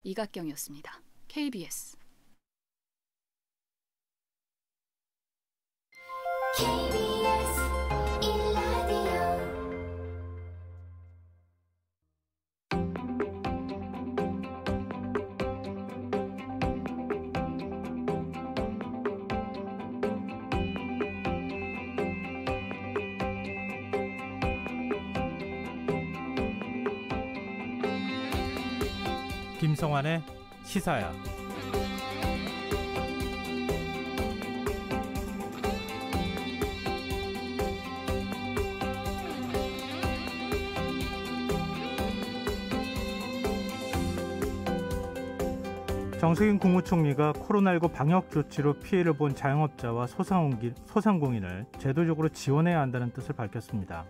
이각경이었습니다. KBS 김성환의 시사야. 정세균 국무총리가 코로나19 방역 조치로 피해를 본 자영업자와 소상공인을 제도적으로 지원해야 한다는 뜻을 밝혔습니다.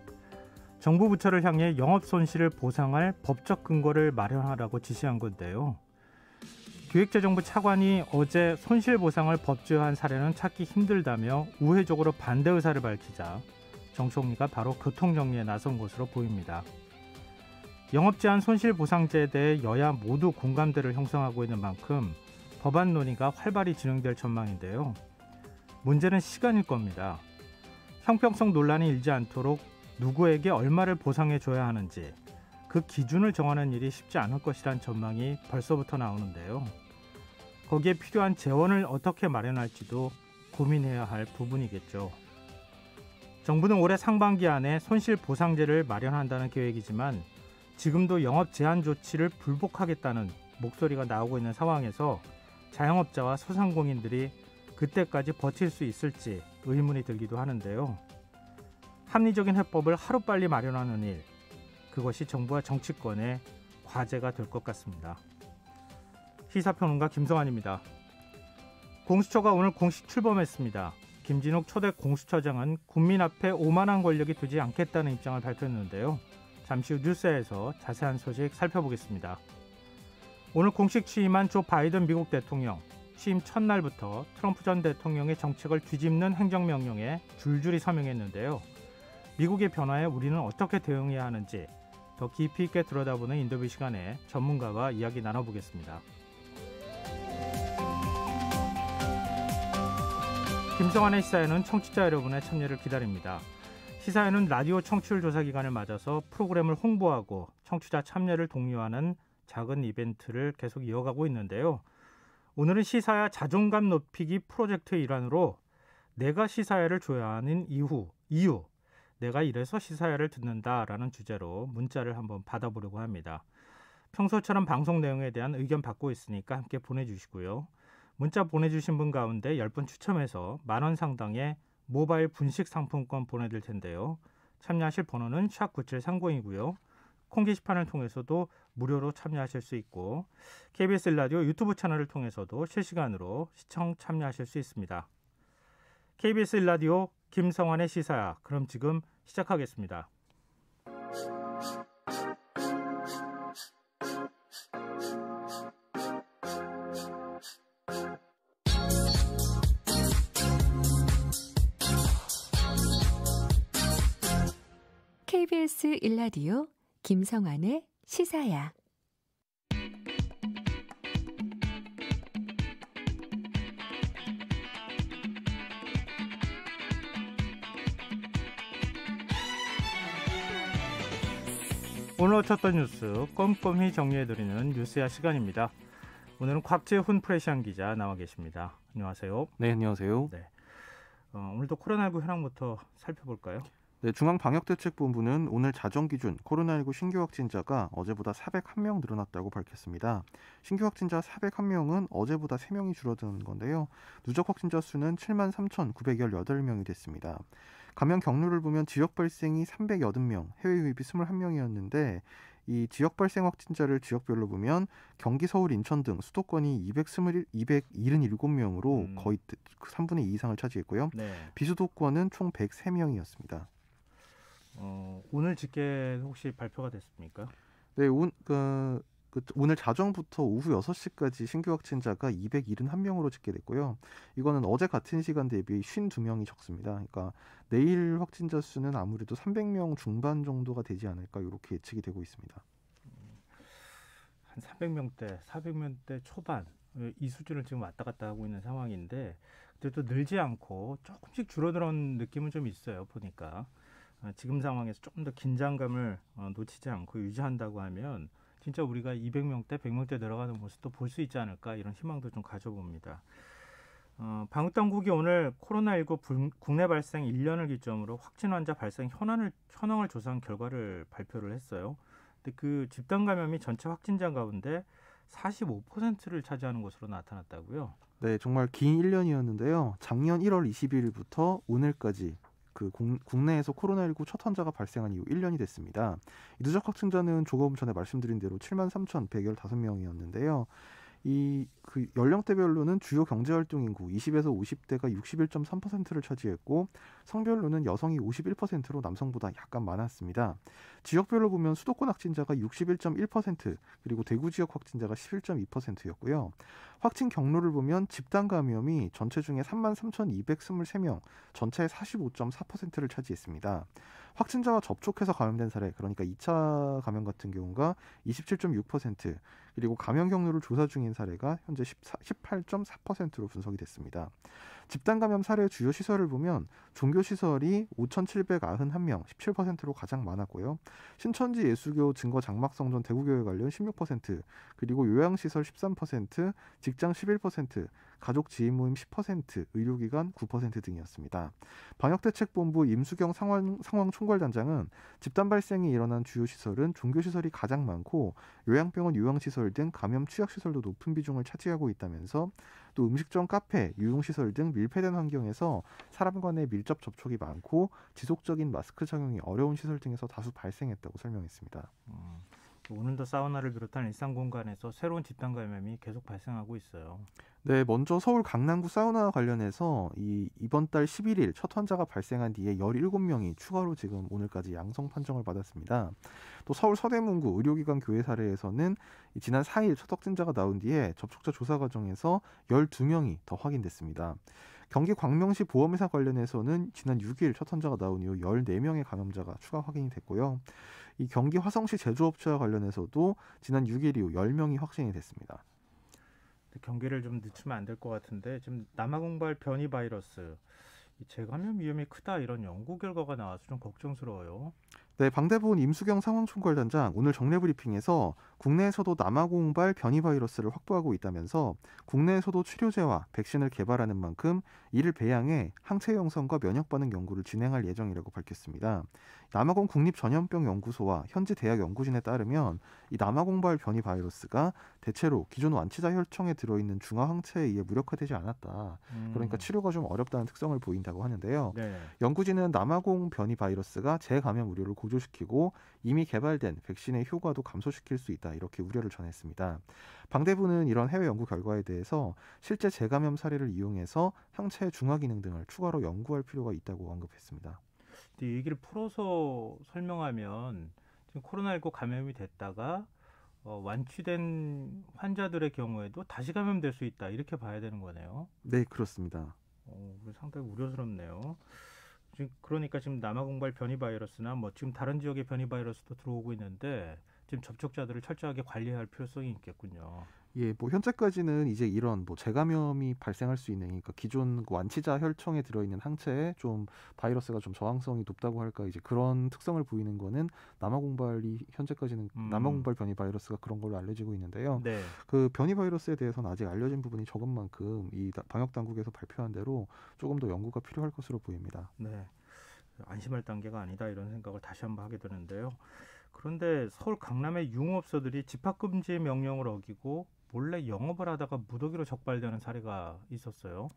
정부 부처를 향해 영업 손실을 보상할 법적 근거를 마련하라고 지시한 건데요. 기획재정부 차관이 어제 손실보상을 법제화한 사례는 찾기 힘들다며 우회적으로 반대 의사를 밝히자 정 총리가 바로 교통정리에 나선 것으로 보입니다. 영업제한 손실보상제에 대해 여야 모두 공감대를 형성하고 있는 만큼 법안 논의가 활발히 진행될 전망인데요. 문제는 시간일 겁니다. 형평성 논란이 일지 않도록 누구에게 얼마를 보상해줘야 하는지 그 기준을 정하는 일이 쉽지 않을 것이란 전망이 벌써부터 나오는데요. 거기에 필요한 재원을 어떻게 마련할지도 고민해야 할 부분이겠죠. 정부는 올해 상반기 안에 손실보상제를 마련한다는 계획이지만 지금도 영업 제한 조치를 불복하겠다는 목소리가 나오고 있는 상황에서 자영업자와 소상공인들이 그때까지 버틸 수 있을지 의문이 들기도 하는데요. 합리적인 해법을 하루빨리 마련하는 일, 그것이 정부와 정치권의 과제가 될 것 같습니다. 시사평론가 김성환입니다. 공수처가 오늘 공식 출범했습니다. 김진욱 초대 공수처장은 국민 앞에 오만한 권력이 두지 않겠다는 입장을 밝혔는데요. 잠시 후 뉴스에서 자세한 소식 살펴보겠습니다. 오늘 공식 취임한 조 바이든 미국 대통령, 취임 첫날부터 트럼프 전 대통령의 정책을 뒤집는 행정명령에 줄줄이 서명했는데요. 미국의 변화에 우리는 어떻게 대응해야 하는지 더 깊이 있게 들여다보는 인터뷰 시간에 전문가와 이야기 나눠보겠습니다. 김성환의 시사에는 청취자 여러분의 참여를 기다립니다. 시사에는 라디오 청취율 조사 기간을 맞아서 프로그램을 홍보하고 청취자 참여를 독려하는 작은 이벤트를 계속 이어가고 있는데요. 오늘은 시사야 자존감 높이기 프로젝트의 일환으로 내가 시사야를 줘야 하는 이유, 내가 이래서 시사야를 듣는다라는 주제로 문자를 한번 받아보려고 합니다. 평소처럼 방송 내용에 대한 의견 받고 있으니까 함께 보내주시고요. 문자 보내주신 분 가운데 10분 추첨해서 만원 상당의 모바일 분식 상품권 보내드릴 텐데요. 참여하실 번호는 샵9730이고요. 콩 게시판을 통해서도 무료로 참여하실 수 있고 KBS 라디오 유튜브 채널을 통해서도 실시간으로 시청 참여하실 수 있습니다. KBS 라디오 김성환의 시사야. 그럼 지금 시작하겠습니다. KBS 1라디오 김성환의 시사야. 오늘 어쳤던 뉴스 꼼꼼히 정리해드리는 뉴스야 시간입니다. 오늘은 곽재훈 프레시안 기자 나와 계십니다. 안녕하세요. 네, 안녕하세요. 네. 오늘도 코로나19 현황부터 살펴볼까요? 네, 중앙방역대책본부는 오늘 자정 기준 코로나19 신규 확진자가 어제보다 401명 늘어났다고 밝혔습니다. 신규 확진자 401명은 어제보다 3명이 줄어든 건데요. 누적 확진자 수는 73,918명이 됐습니다. 감염 경로를 보면 지역 발생이 380명, 해외 유입이 21명이었는데 이 지역 발생 확진자를 지역별로 보면 경기, 서울, 인천 등 수도권이 277명으로 거의 3분의 2 이상을 차지했고요. 네. 비수도권은 총 103명이었습니다. 오늘 집계 혹시 발표가 됐습니까? 네, 오늘 자정부터 오후 6시까지 신규 확진자가 271명으로 집계됐고요. 이거는 어제 같은 시간 대비 52명이 적습니다. 그러니까 내일 확진자 수는 아무래도 300명 중반 정도가 되지 않을까 이렇게 예측이 되고 있습니다. 한 300명대, 400명대 초반 이 수준을 지금 왔다 갔다 하고 있는 상황인데 그래도 늘지 않고 조금씩 줄어드는 느낌은 좀 있어요. 보니까 지금 상황에서 조금 더 긴장감을 놓치지 않고 유지한다고 하면 진짜 우리가 200명대, 100명대 늘어가는 모습도 볼 수 있지 않을까 이런 희망도 좀 가져봅니다. 방역당국이 오늘 코로나19 국내 발생 1년을 기점으로 확진 환자 발생 현황을 조사한 결과를 발표를 했어요. 근데 그 집단 감염이 전체 확진자 가운데 45%를 차지하는 것으로 나타났다고요. 네, 정말 긴 1년이었는데요. 작년 1월 20일부터 오늘까지 국내에서 코로나19 첫 환자가 발생한 이후 1년이 됐습니다. 이 누적 확진자는 조금 전에 말씀드린 대로 73,115명이었는데요. 그 연령대별로는 주요 경제활동 인구 20에서 50대가 61.3%를 차지했고 성별로는 여성이 51%로 남성보다 약간 많았습니다. 지역별로 보면 수도권 확진자가 61.1% 그리고 대구 지역 확진자가 11.2%였고요. 확진 경로를 보면 집단 감염이 전체 중에 33,223명, 전체의 45.4%를 차지했습니다. 확진자와 접촉해서 감염된 사례, 그러니까 2차 감염 같은 경우가 27.6%, 그리고 감염 경로를 조사 중인 사례가 현재 18.4%로 분석이 됐습니다. 집단 감염 사례 주요 시설을 보면 종교시설이 5,791명, 17%로 가장 많았고요. 신천지 예수교 증거 장막성전 대구교회 관련 16%, 그리고 요양시설 13%, 직장 11%, 가족 지인 모임 10%, 의료기관 9% 등이었습니다. 방역대책본부 임수경 상황총괄단장은 집단 발생이 일어난 주요 시설은 종교시설이 가장 많고 요양병원, 요양시설 등 감염 취약시설도 높은 비중을 차지하고 있다면서 또 음식점, 카페, 유흥시설 등 밀폐된 환경에서 사람 간의 밀접 접촉이 많고 지속적인 마스크 착용이 어려운 시설 등에서 다수 발생했다고 설명했습니다. 오늘도 사우나를 비롯한 일상 공간에서 새로운 집단 감염이 계속 발생하고 있어요. 네, 먼저 서울 강남구 사우나 관련해서 이번 달 11일 첫 환자가 발생한 뒤에 17명이 추가로 지금 오늘까지 양성 판정을 받았습니다. 또 서울 서대문구 의료기관 교회 사례에서는 지난 4일 첫 확진자가 나온 뒤에 접촉자 조사 과정에서 12명이 더 확인됐습니다. 경기 광명시 보험회사 관련해서는 지난 6일 첫 환자가 나온 이후 14명의 감염자가 추가 확인이 됐고요. 이 경기 화성시 제조업체와 관련해서도 지난 6일 이후 10명이 확진이 됐습니다. 경계를 좀 늦추면 안 될 것 같은데 지금 남아공발 변이 바이러스 재감염 위험이 크다 이런 연구 결과가 나와서 좀 걱정스러워요. 네, 방대본 임수경 상황총괄단장 오늘 정례 브리핑에서 국내에서도 남아공발 변이 바이러스를 확보하고 있다면서 국내에서도 치료제와 백신을 개발하는 만큼 이를 배양해 항체 형성과 면역 반응 연구를 진행할 예정이라고 밝혔습니다. 남아공 국립전염병연구소와 현지 대학 연구진에 따르면 이 남아공발 변이 바이러스가 대체로 기존 완치자 혈청에 들어있는 중화 항체에 의해 무력화되지 않았다. 그러니까 치료가 좀 어렵다는 특성을 보인다고 하는데요. 네. 연구진은 남아공 변이 바이러스가 재감염 우려를 고조시키고 이미 개발된 백신의 효과도 감소시킬 수 있다 이렇게 우려를 전했습니다. 방대부는 이런 해외 연구 결과에 대해서 실제 재감염 사례를 이용해서 항체의 중화 기능 등을 추가로 연구할 필요가 있다고 언급했습니다. 이 얘기를 풀어서 설명하면 지금 코로나19 감염이 됐다가 완치된 환자들의 경우에도 다시 감염될 수 있다 이렇게 봐야 되는 거네요. 네, 그렇습니다. 상당히 우려스럽네요. 그러니까 지금 남아공발 변이 바이러스나 지금 다른 지역의 변이 바이러스도 들어오고 있는데 지금 접촉자들을 철저하게 관리할 필요성이 있겠군요. 예, 현재까지는 이제 이런 재감염이 발생할 수 있는, 그러니까 기존 완치자 혈청에 들어있는 항체에 좀 바이러스가 좀 저항성이 높다고 할까, 이제 그런 특성을 보이는 거는 남아공발이 현재까지는 남아공발 변이 바이러스가 그런 걸로 알려지고 있는데요. 네. 그 변이 바이러스에 대해서는 아직 알려진 부분이 적은 만큼 이 방역 당국에서 발표한 대로 조금 더 연구가 필요할 것으로 보입니다. 네. 안심할 단계가 아니다 이런 생각을 다시 한번 하게 되는데요. 그런데 서울 강남의 유흥업소들이 집합금지 명령을 어기고 몰래 영업을 하다가 무더기로 적발되는 사례가 있었어요.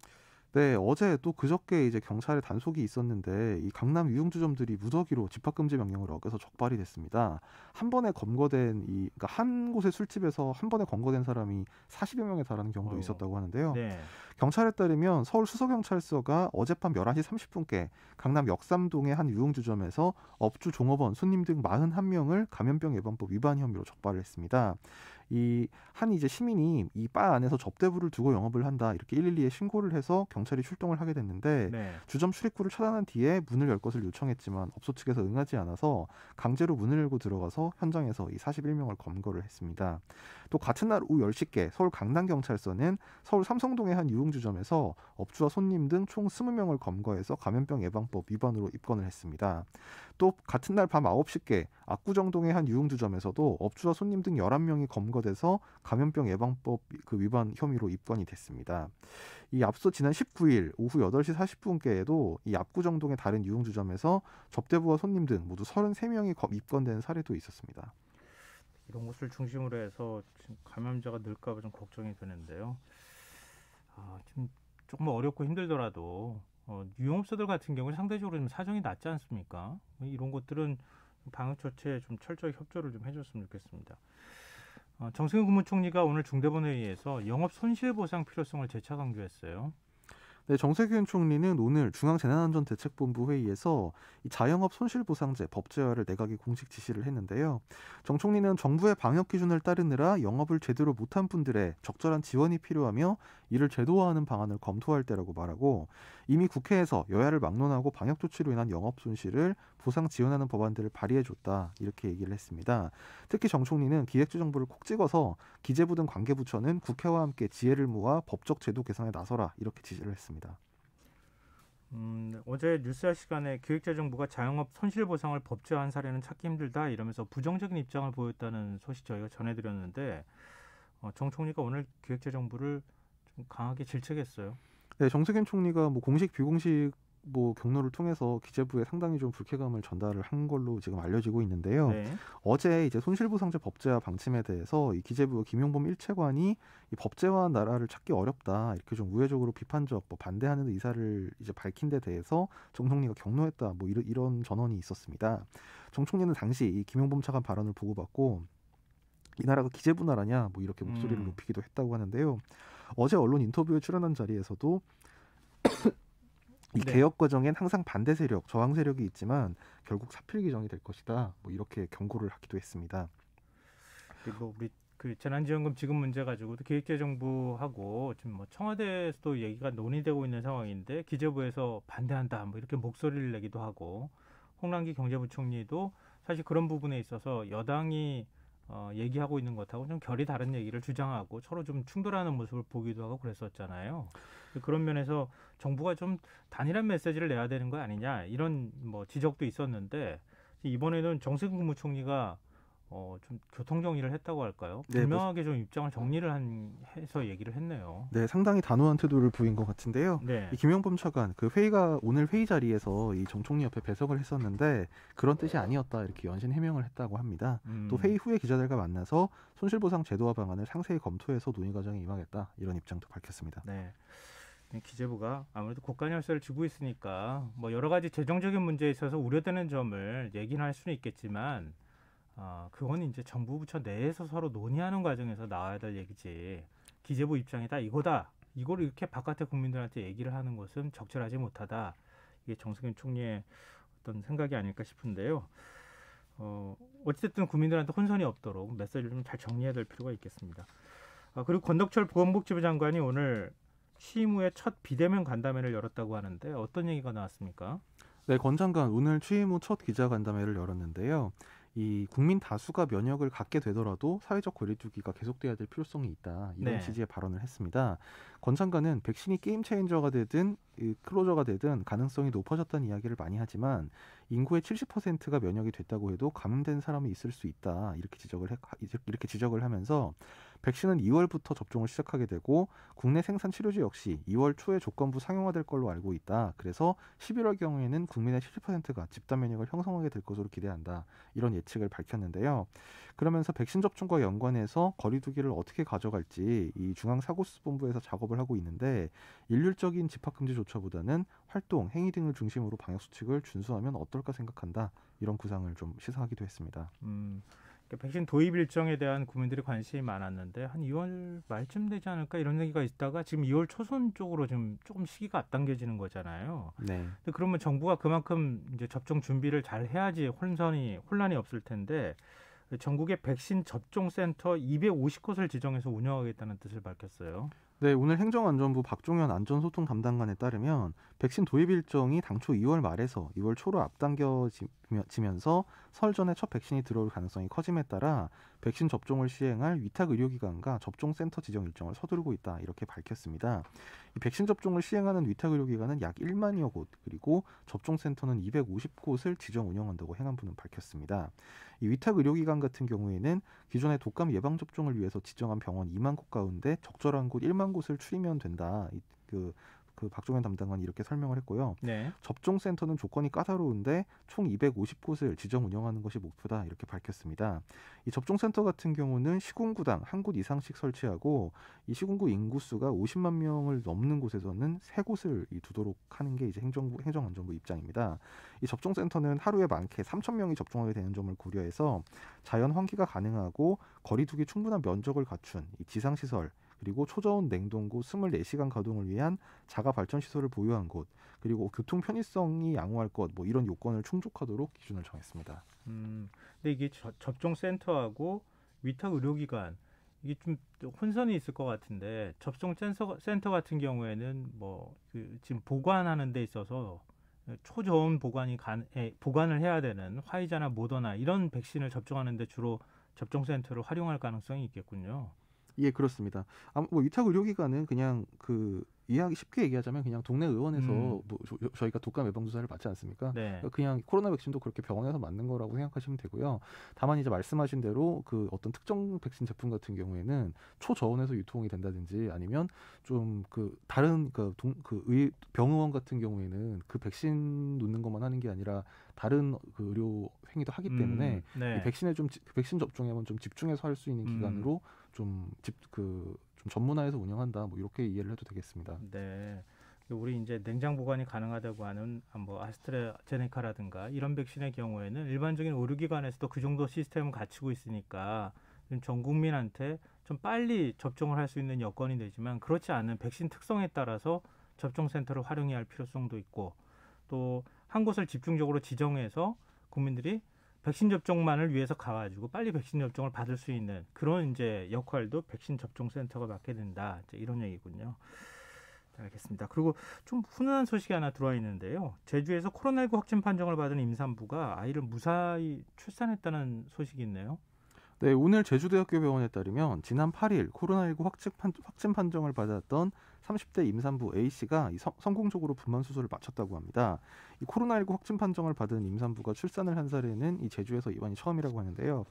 네, 어제 또 그저께 이제 경찰의 단속이 있었는데 이 강남 유흥주점들이 무더기로 집합금지 명령을 어겨서 적발이 됐습니다. 한 번에 검거된 그러니까 한 곳의 술집에서 한 번에 검거된 사람이 40여 명에 달하는 경우도 있었다고 하는데요. 네. 경찰에 따르면 서울 수서경찰서가 어젯밤 11시 30분께 강남 역삼동의 한 유흥주점에서 업주, 종업원, 손님 등 41명을 감염병 예방법 위반 혐의로 적발을 했습니다. 이 한 이제 시민이 이 바 안에서 접대부를 두고 영업을 한다 이렇게 112에 신고를 해서 경찰이 출동을 하게 됐는데 네. 주점 출입구를 차단한 뒤에 문을 열 것을 요청했지만 업소 측에서 응하지 않아서 강제로 문을 열고 들어가서 현장에서 이 41명을 검거를 했습니다. 또 같은 날 오후 10시께 서울 강남경찰서는 서울 삼성동의 한 유흥주점에서 업주와 손님 등 총 20명을 검거해서 감염병 예방법 위반으로 입건을 했습니다. 또 같은 날 밤 9시께 압구정동의 한 유흥주점에서도 업주와 손님 등 11명이 검거돼서 감염병 예방법 위반 혐의로 입건이 됐습니다. 이 앞서 지난 19일 오후 8시 40분께에도 이 압구정동의 다른 유흥주점에서 접대부와 손님 등 모두 33명이 입건된 사례도 있었습니다. 이런 곳을 중심으로 해서 지금 감염자가 늘까 봐 좀 걱정이 되는데요. 지금 조금 어렵고 힘들더라도 유흥업소들 같은 경우는 상대적으로 좀 사정이 낫지 않습니까? 이런 것들은 방역 조치에 좀 철저히 협조를 좀 해줬으면 좋겠습니다. 정세균 국무총리가 오늘 중대본회의에서 영업 손실보상 필요성을 재차 강조했어요. 네, 정세균 총리는 오늘 중앙재난안전대책본부 회의에서 이 자영업 손실보상제 법제화를 내각에 공식 지시를 했는데요. 정 총리는 정부의 방역 기준을 따르느라 영업을 제대로 못한 분들의 적절한 지원이 필요하며 이를 제도화하는 방안을 검토할 때라고 말하고 이미 국회에서 여야를 막론하고 방역 조치로 인한 영업 손실을 보상 지원하는 법안들을 발의해줬다 이렇게 얘기를 했습니다. 특히 정 총리는 기획재정부를 콕 찍어서 기재부 등 관계부처는 국회와 함께 지혜를 모아 법적 제도 개선에 나서라 이렇게 지시를 했습니다. 어제 뉴스할 시간에 기획재정부가 자영업 손실보상을 법제화한 사례는 찾기 힘들다 이러면서 부정적인 입장을 보였다는 소식 저희가 전해드렸는데 정 총리가 오늘 기획재정부를 좀 강하게 질책했어요. 네, 정세균 총리가 공식 비공식 경로를 통해서 기재부에 상당히 좀 불쾌감을 전달을 한 걸로 지금 알려지고 있는데요. 네. 어제 이제 손실보상제 법제화 방침에 대해서 이 기재부 김용범 일체관이 이 법제화한 나라를 찾기 어렵다 이렇게 좀 우회적으로 비판적 반대하는 의사를 이제 밝힌 데 대해서 정 총리가 격노했다 이런 전언이 있었습니다. 정 총리는 당시 이 김용범 차관 발언을 보고받고 이 나라가 기재부 나라냐 이렇게 목소리를 높이기도 했다고 하는데요. 어제 언론 인터뷰에 출연한 자리에서도 이 네. 개혁 과정엔 항상 반대 세력, 저항 세력이 있지만 결국 사필 규정이 될 것이다. 이렇게 경고를 하기도 했습니다. 그리고 우리 재난지원금 지급 문제 가지고도 기획재정부하고 지금 청와대에서도 얘기가 논의되고 있는 상황인데 기재부에서 반대한다 이렇게 목소리를 내기도 하고 홍남기 경제부총리도 사실 그런 부분에 있어서 여당이 얘기하고 있는 것하고 좀 결이 다른 얘기를 주장하고 서로 좀 충돌하는 모습을 보기도 하고 그랬었잖아요. 그런 면에서 정부가 좀 단일한 메시지를 내야 되는 거 아니냐 이런 지적도 있었는데 이번에는 정세균 국무총리가 좀 교통정리를 했다고 할까요? 분명하게 좀 입장을 정리를 해서 얘기를 했네요. 네, 상당히 단호한 태도를 보인 것 같은데요. 네. 이 김용범 차관 회의가 오늘 회의 자리에서 이 정 총리 옆에 배석을 했었는데 그런 뜻이 아니었다 이렇게 연신 해명을 했다고 합니다. 또 회의 후에 기자들과 만나서 손실보상 제도화 방안을 상세히 검토해서 논의 과정에 임하겠다 이런 입장도 밝혔습니다. 네. 기재부가 아무래도 국간 열쇠를 쥐고 있으니까 여러 가지 재정적인 문제에 있어서 우려되는 점을 얘기는 할 수는 있겠지만 그건 이제 정부 부처 내에서 서로 논의하는 과정에서 나와야 될 얘기지. 기재부 입장이다 이거다. 이걸 이렇게 바깥의 국민들한테 얘기를 하는 것은 적절하지 못하다. 이게 정세균 총리의 어떤 생각이 아닐까 싶은데요. 어쨌든 국민들한테 혼선이 없도록 메시지를 좀 잘 정리해야 될 필요가 있겠습니다. 그리고 권덕철 보건복지부 장관이 오늘 취임 후에 첫 비대면 간담회를 열었다고 하는데 어떤 얘기가 나왔습니까? 네, 권 장관 오늘 취임 후 첫 기자간담회를 열었는데요. 이 국민 다수가 면역을 갖게 되더라도 사회적 거리두기가 계속돼야 될 필요성이 있다. 이런 취지의 발언을 했습니다. 권 장관은 백신이 게임 체인저가 되든 클로저가 되든 가능성이 높아졌다는 이야기를 많이 하지만 인구의 70%가 면역이 됐다고 해도 감염된 사람이 있을 수 있다. 이렇게 지적을 하면서 백신은 2월부터 접종을 시작하게 되고 국내 생산 치료제 역시 2월 초에 조건부 상용화될 걸로 알고 있다. 그래서 11월 경우에는 국민의 70%가 집단 면역을 형성하게 될 것으로 기대한다. 이런 예측을 밝혔는데요. 그러면서 백신 접종과 연관해서 거리두기를 어떻게 가져갈지 이 중앙사고수습본부에서 작업을 하고 있는데 일률적인 집합금지 조처보다는 활동, 행위 등을 중심으로 방역수칙을 준수하면 어떨까 생각한다. 이런 구상을 좀 시사하기도 했습니다. 백신 도입 일정에 대한 국민들이 관심이 많았는데 한 2월 말쯤 되지 않을까 이런 얘기가 있다가 지금 2월 초순 쪽으로 좀 조금 시기가 앞당겨지는 거잖아요. 네. 근데 그러면 정부가 그만큼 이제 접종 준비를 잘 해야지 혼란이 없을 텐데 전국의 백신 접종센터 250곳을 지정해서 운영하겠다는 뜻을 밝혔어요. 네, 오늘 행정안전부 박종현 안전소통 담당관에 따르면 백신 도입 일정이 당초 2월 말에서 2월 초로 앞당겨지면서 설 전에 첫 백신이 들어올 가능성이 커짐에 따라 백신 접종을 시행할 위탁 의료기관과 접종센터 지정 일정을 서두르고 있다 이렇게 밝혔습니다. 이 백신 접종을 시행하는 위탁 의료기관은 약 1만여 곳 그리고 접종센터는 250곳을 지정 운영한다고 행안부는 밝혔습니다. 이 위탁 의료기관 같은 경우에는 기존의 독감 예방 접종을 위해서 지정한 병원 2만 곳 가운데 적절한 곳 1만 곳을 추리면 된다. 그 박종현 담당관이 이렇게 설명을 했고요. 네. 접종센터는 조건이 까다로운데 총 250곳을 지정 운영하는 것이 목표다 이렇게 밝혔습니다. 이 접종센터 같은 경우는 시군구당 한 곳 이상씩 설치하고 이 시군구 인구수가 50만 명을 넘는 곳에서는 3곳을 두도록 하는 게 이제 행정안전부 입장입니다. 이 접종센터는 하루에 많게 3,000명이 접종하게 되는 점을 고려해서 자연 환기가 가능하고 거리 두기 충분한 면적을 갖춘 이 지상시설 그리고 초저온 냉동고 24시간 가동을 위한 자가 발전 시설을 보유한 곳, 그리고 교통 편의성이 양호할 것, 뭐 이런 요건을 충족하도록 기준을 정했습니다. 근데 이게 접종 센터하고 위탁 의료기관 이게 좀 혼선이 있을 것 같은데 접종 센터 같은 경우에는 지금 보관하는 데 있어서 초저온 보관을 해야 되는 화이자나 모더나 이런 백신을 접종하는 데 주로 접종 센터를 활용할 가능성이 있겠군요. 예, 그렇습니다. 위탁 의료기관은 그냥 쉽게 얘기하자면 그냥 동네 의원에서 저희가 독감 예방 주사를 맞지 않습니까? 네. 그냥 코로나 백신도 그렇게 병원에서 맞는 거라고 생각하시면 되고요. 다만 이제 말씀하신 대로 그 어떤 특정 백신 제품 같은 경우에는 초저온에서 유통이 된다든지 아니면 좀 다른 병의원 같은 경우에는 그 백신 놓는 것만 하는 게 아니라 다른 그 의료 행위도 하기 때문에 네. 이 백신 접종에만 좀 집중해서 할 수 있는 기관으로 좀 전문화해서 운영한다. 뭐 이렇게 이해를 해도 되겠습니다. 네. 우리 이제 냉장 보관이 가능하다고 하는 아스트라제네카라든가 이런 백신의 경우에는 일반적인 의료기관에서도 그 정도 시스템을 갖추고 있으니까 전 국민한테 좀 빨리 접종을 할 수 있는 여건이 되지만 그렇지 않은 백신 특성에 따라서 접종센터를 활용해야 할 필요성도 있고 또 한 곳을 집중적으로 지정해서 국민들이 백신 접종만을 위해서 가가지고 빨리 백신 접종을 받을 수 있는 그런 이제 역할도 백신 접종 센터가 맡게 된다. 이제 이런 얘기군요. 알겠습니다. 그리고 좀 훈훈한 소식이 하나 들어와 있는데요. 제주에서 코로나19 확진 판정을 받은 임산부가 아이를 무사히 출산했다는 소식이 있네요. 네, 오늘 제주대학교 병원에 따르면 지난 8일 코로나19 확진 판정을 받았던 30대 임산부 A씨가 성공적으로 분만 수술을 마쳤다고 합니다. 이 코로나19 확진 판정을 받은 임산부가 출산을 한 사례는 이 제주에서 이번이 처음이라고 하는데요.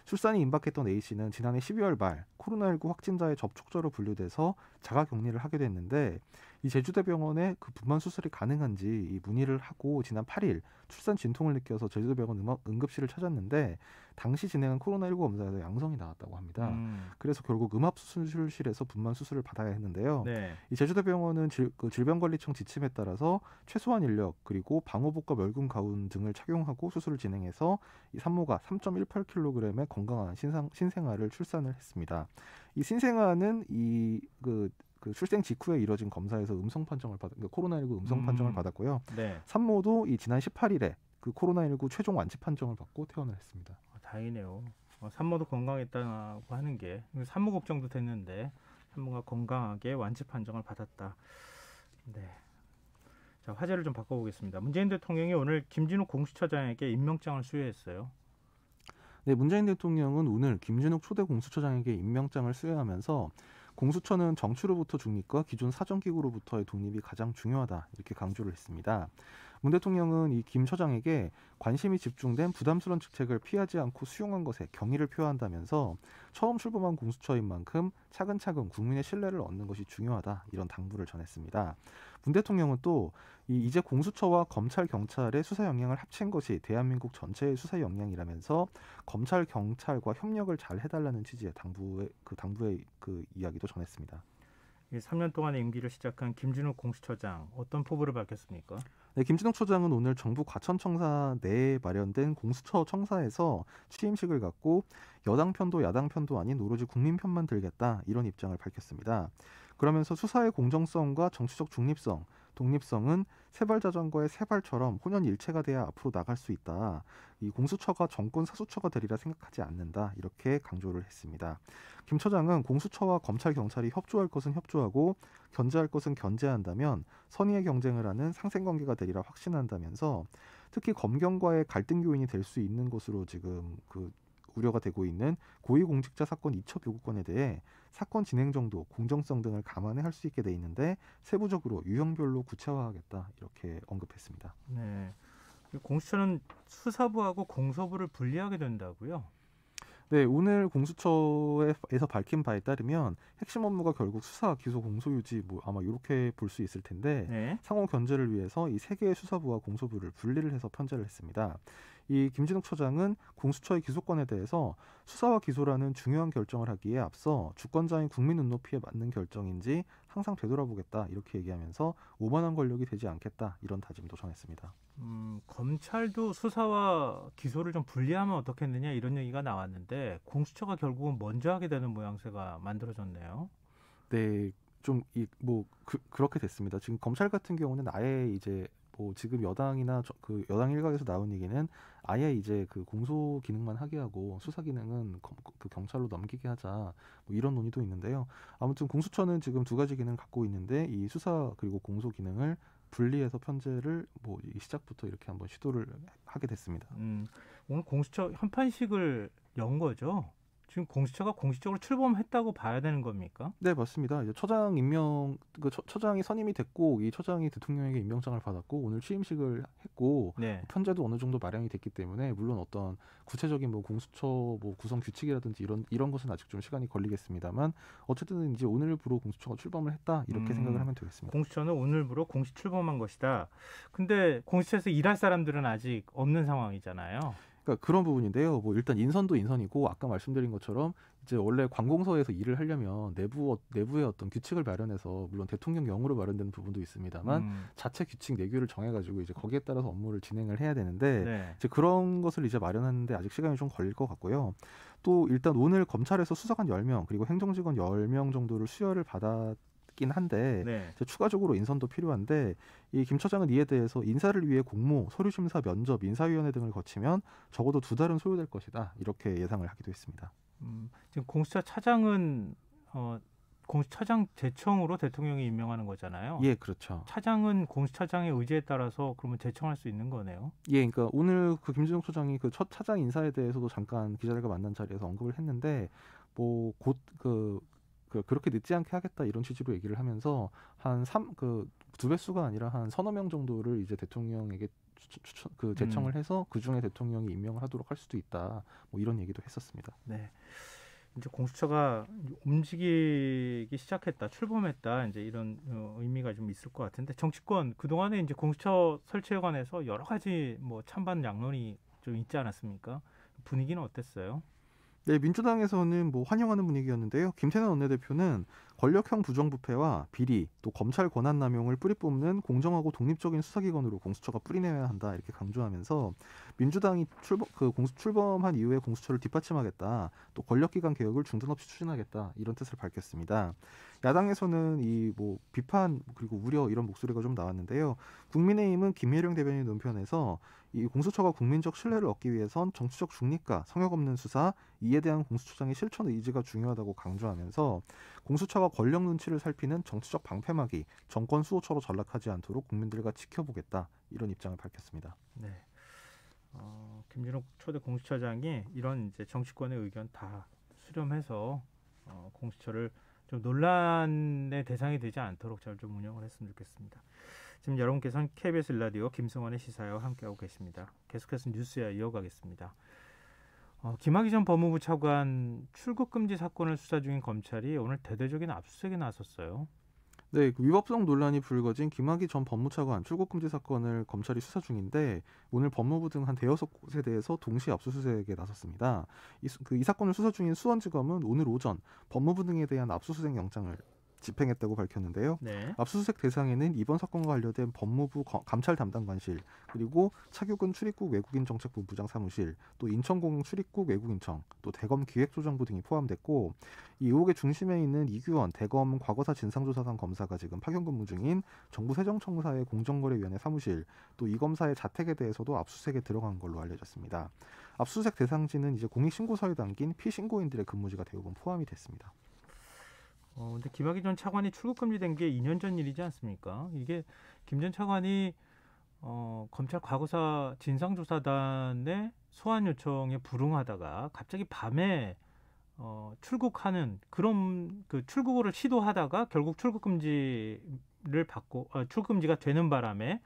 출산이 임박했던 A씨는 지난해 12월 말 코로나19 확진자의 접촉자로 분류돼서 자가격리를 하게 됐는데 이 제주대병원에 그 분만 수술이 가능한지 이 문의를 하고 지난 8일 출산 진통을 느껴서 제주대병원 응급실을 찾았는데 당시 진행한 코로나19 검사에서 양성이 나왔다고 합니다. 그래서 결국 음압수술실에서 분만 수술을 받아야 했는데요. 네. 이 제주대병원은 질병관리청 지침에 따라서 최소한 인력 그리고 방호복과 멸균 가운 등을 착용하고 수술을 진행해서 이 산모가 3.18kg의 건강한 신생아를 출산을 했습니다. 이 신생아는 그 출생 직후에 이뤄진 검사에서 음성 판정을 코로나19 음성 판정을 받았고요. 네. 산모도 이 지난 18일에 그 코로나19 최종 완치 판정을 받고 퇴원을 했습니다. 다행이네요. 산모도 건강했다고 하는 게 산모 걱정도 됐는데 산모가 건강하게 완치 판정을 받았다. 네. 자, 화제를 좀 바꿔보겠습니다. 문재인 대통령이 오늘 김진욱 공수처장에게 임명장을 수여했어요. 네, 문재인 대통령은 오늘 김진욱 초대 공수처장에게 임명장을 수여하면서 공수처는 정치로부터 중립과 기존 사정기구로부터의 독립이 가장 중요하다 이렇게 강조를 했습니다. 문 대통령은 이 김 처장에게 관심이 집중된 부담스러운 직책을 피하지 않고 수용한 것에 경의를 표한다면서 처음 출범한 공수처인 만큼 차근차근 국민의 신뢰를 얻는 것이 중요하다 이런 당부를 전했습니다. 문 대통령은 또 이제 공수처와 검찰, 경찰의 수사 역량을 합친 것이 대한민국 전체의 수사 역량이라면서 검찰, 경찰과 협력을 잘 해달라는 취지의 당부의 그 이야기도 전했습니다. 3년 동안의 임기를 시작한 김진욱 공수처장 어떤 포부를 밝혔습니까? 네, 김진욱 처장은 오늘 정부 과천청사 내에 마련된 공수처 청사에서 취임식을 갖고 여당 편도 야당 편도 아닌 오로지 국민 편만 들겠다 이런 입장을 밝혔습니다. 그러면서 수사의 공정성과 정치적 중립성, 독립성은 세발자전거의 세발처럼 혼연일체가 돼야 앞으로 나갈 수 있다. 이 공수처가 정권 사수처가 되리라 생각하지 않는다. 이렇게 강조를 했습니다. 김 처장은 공수처와 검찰, 경찰이 협조할 것은 협조하고 견제할 것은 견제한다면 선의의 경쟁을 하는 상생관계가 되리라 확신한다면서 특히 검경과의 갈등 요인이 될 수 있는 것으로 지금 우려가 되고 있는 고위공직자 사건 이첩 요구권에 대해 사건 진행 정도, 공정성 등을 감안해 할 수 있게 돼 있는데 세부적으로 유형별로 구체화하겠다 이렇게 언급했습니다. 네. 공수처는 수사부하고 공소부를 분리하게 된다고요? 네, 오늘 공수처에서 밝힌 바에 따르면 핵심 업무가 결국 수사, 기소, 공소 유지 아마 이렇게 볼 수 있을 텐데 네. 상호 견제를 위해서 이 세 개의 수사부와 공소부를 분리를 해서 편제를 했습니다. 이 김진욱 처장은 공수처의 기소권에 대해서 수사와 기소라는 중요한 결정을 하기에 앞서 주권자인 국민 눈높이에 맞는 결정인지 항상 되돌아보겠다 이렇게 얘기하면서 오만한 권력이 되지 않겠다 이런 다짐도 전했습니다. 검찰도 수사와 기소를 좀 분리하면 어떻겠느냐 이런 얘기가 나왔는데 공수처가 결국은 먼저 하게 되는 모양새가 만들어졌네요. 네, 좀 그렇게 됐습니다. 지금 검찰 같은 경우는 아예 이제 지금 여당이나 여당 일각에서 나온 얘기는 아예 이제 그 공소 기능만 하게 하고 수사 기능은 경찰로 넘기게 하자 이런 논의도 있는데요. 아무튼 공수처는 지금 두 가지 기능을 갖고 있는데 이 수사 그리고 공소 기능을 분리해서 편제를 시작부터 이렇게 한번 시도를 하게 됐습니다. 오늘 공수처 현판식을 연 거죠? 지금 공수처가 공식적으로 출범했다고 봐야 되는 겁니까? 네, 맞습니다. 이제 처장 임명, 처장이 선임이 됐고 이 처장이 대통령에게 임명장을 받았고 오늘 취임식을 했고 네. 편제도 어느 정도 마련이 됐기 때문에 물론 어떤 구체적인 공수처 구성 규칙이라든지 이런 것은 아직 좀 시간이 걸리겠습니다만 어쨌든 이제 오늘부로 공수처가 출범을 했다 이렇게 생각을 하면 되겠습니다. 공수처는 오늘부로 공식 출범한 것이다. 근데 공수처에서 일할 사람들은 아직 없는 상황이잖아요. 그러니까 그런 부분인데요. 일단 인선도 인선이고 아까 말씀드린 것처럼 이제 원래 관공서에서 일을 하려면 내부의 어떤 규칙을 마련해서 물론 대통령령으로 마련되는 부분도 있습니다만 자체 규칙 내규를 정해가지고 이제 거기에 따라서 업무를 진행을 해야 되는데 네. 이제 그런 것을 이제 마련하는데 아직 시간이 좀 걸릴 것 같고요. 또 일단 오늘 검찰에서 수사관 10명 그리고 행정직원 10명 정도를 수혈을 받았긴 한데 네. 추가적으로 인선도 필요한데 이 김 처장은 이에 대해서 인사를 위해 공모, 서류심사, 면접, 인사위원회 등을 거치면 적어도 2달은 소요될 것이다 이렇게 예상을 하기도 했습니다. 지금 공수처 차장은 공수처장 제청으로 대통령이 임명하는 거잖아요. 예, 그렇죠. 차장은 공수처장의 의지에 따라서 그러면 제청할 수 있는 거네요. 예, 그러니까 오늘 김진욱 처장이 첫 차장 인사에 대해서도 잠깐 기자들과 만난 자리에서 언급을 했는데 곧 그렇게 늦지 않게 하겠다 이런 취지로 얘기를 하면서 한 2배수가 아니라 한 서너 명 정도를 이제 대통령에게 제청을 해서 그 중에 대통령이 임명을 하도록 할 수도 있다. 이런 얘기도 했었습니다. 네. 이제 공수처가 움직이기 시작했다, 출범했다, 이제 이런 의미가 좀 있을 것 같은데 정치권 그동안에 이제 공수처 설치에 관해서 여러 가지 찬반 양론이 좀 있지 않았습니까? 분위기는 어땠어요? 네, 민주당에서는 환영하는 분위기였는데요. 김태년 원내대표는 권력형 부정부패와 비리, 또 검찰 권한 남용을 뿌리 뽑는 공정하고 독립적인 수사기관으로 공수처가 뿌리내야 한다 이렇게 강조하면서 민주당이 공수 출범한 이후에 공수처를 뒷받침하겠다, 또 권력기관 개혁을 중단 없이 추진하겠다 이런 뜻을 밝혔습니다. 야당에서는 비판 그리고 우려 이런 목소리가 좀 나왔는데요. 국민의힘은 김예령 대변인 논편에서 이 공수처가 국민적 신뢰를 얻기 위해선 정치적 중립과 성역 없는 수사, 이에 대한 공수처장의 실천 의지가 중요하다고 강조하면서 공수처가 권력 눈치를 살피는 정치적 방패막이 정권 수호처로 전락하지 않도록 국민들과 지켜보겠다 이런 입장을 밝혔습니다. 네. 김진욱 초대 공수처장이 이런 이제 정치권의 의견 다 수렴해서 공수처를 좀 논란의 대상이 되지 않도록 잘 좀 운영을 했으면 좋겠습니다. 지금 여러분께서는 KBS 일라디오 김성환의 시사와 함께하고 계십니다. 계속해서 뉴스야 이어가겠습니다. 김학의 전 법무부 차관 출국 금지 사건을 수사 중인 검찰이 오늘 대대적인 압수수색에 나섰어요. 네, 위법성 논란이 불거진 김학의 전 법무차관 출국 금지 사건을 검찰이 수사 중인데 오늘 법무부 등 한 대여섯 곳에 대해서 동시에 압수수색에 나섰습니다. 이 사건을 수사 중인 수원지검은 오늘 오전 법무부 등에 대한 압수수색 영장을 집행했다고 밝혔는데요. 네. 압수수색 대상에는 이번 사건과 관련된 법무부 감찰 담당관실, 그리고 차규근 출입국 외국인정책부 부장 사무실, 또 인천공항 출입국 외국인청, 또 대검 기획조정부 등이 포함됐고, 이 의혹의 중심에 있는 이규원 대검 과거사 진상조사상 검사가 지금 파견 근무 중인 정부 세정청사의 공정거래위원회 사무실, 또 이 검사의 자택에 대해서도 압수수색에 들어간 걸로 알려졌습니다. 압수수색 대상지는 이제 공익신고서에 담긴 피신고인들의 근무지가 대부분 포함이 됐습니다. 근데 김학의 전 차관이 출국 금지된 게 2년 전 일이지 않습니까? 이게 김 전 차관이 검찰 과거사 진상조사단의 소환 요청에 불응하다가 갑자기 밤에 출국하는 그런 그 출국을 시도하다가 결국 출국 금지를 받고 출국 금지가 되는 바람에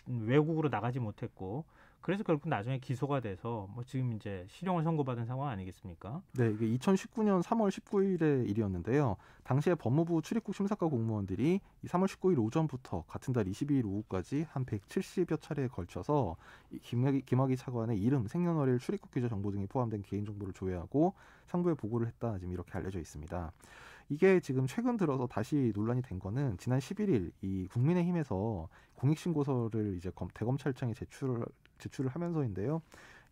외국으로 나가지 못했고, 그래서 결국 나중에 기소가 돼서 뭐 지금 이제 실형을 선고받은 상황 아니겠습니까? 네, 이게 2019년 3월 19일의 일이었는데요. 당시에 법무부 출입국 심사과 공무원들이 이 3월 19일 오전부터 같은 달 22일 오후까지 한 170여 차례에 걸쳐서 이 김학의 차관의 이름, 생년월일, 출입국 기자 정보 등이 포함된 개인정보를 조회하고 상부에 보고를 했다, 지금 이렇게 알려져 있습니다. 이게 지금 최근 들어서 다시 논란이 된 거는 지난 11일 이 국민의힘에서 공익신고서를 이제 대검찰청에 제출을 하면서인데요.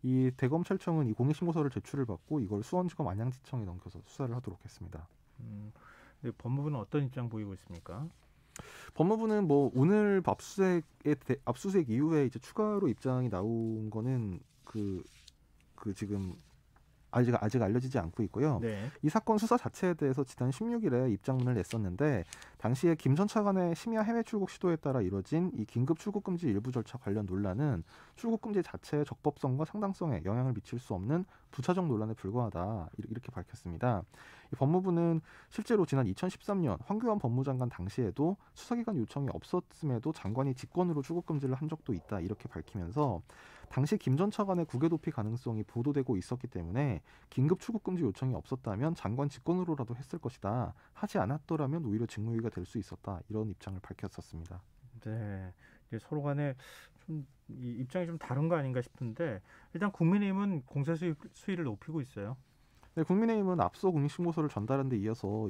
이 대검찰청은 이 공익신고서를 제출을 받고 이걸 수원지검 안양지청에 넘겨서 수사를 하도록 했습니다. 근데 법무부는 어떤 입장 보이고 있습니까? 법무부는 뭐 오늘 압수수색 이후에 이제 추가로 입장이 나온 거는 지금 아직 알려지지 않고 있고요. 네. 이 사건 수사 자체에 대해서 지난 16일에 입장문을 냈었는데, 당시에 김 전 차관의 심야 해외 출국 시도에 따라 이뤄진 이 긴급 출국 금지 일부 절차 관련 논란은 출국 금지 자체의 적법성과 상당성에 영향을 미칠 수 없는 부차적 논란에 불과하다, 이렇게 밝혔습니다. 이 법무부는 실제로 지난 2013년 황교안 법무장관 당시에도 수사기관 요청이 없었음에도 장관이 직권으로 출국 금지를 한 적도 있다, 이렇게 밝히면서 당시 김 전 차관의 국외 도피 가능성이 보도되고 있었기 때문에 긴급 출국 금지 요청이 없었다면 장관 직권으로라도 했을 것이다. 하지 않았더라면 오히려 직무유기가 될 수 있었다. 이런 입장을 밝혔었습니다. 네. 이제 서로 간에 좀 이 입장이 좀 다른 거 아닌가 싶은데, 일단 국민의힘은 공세 수위를 높이고 있어요. 네, 국민의힘은 앞서 공익신고서를 전달한 데 이어서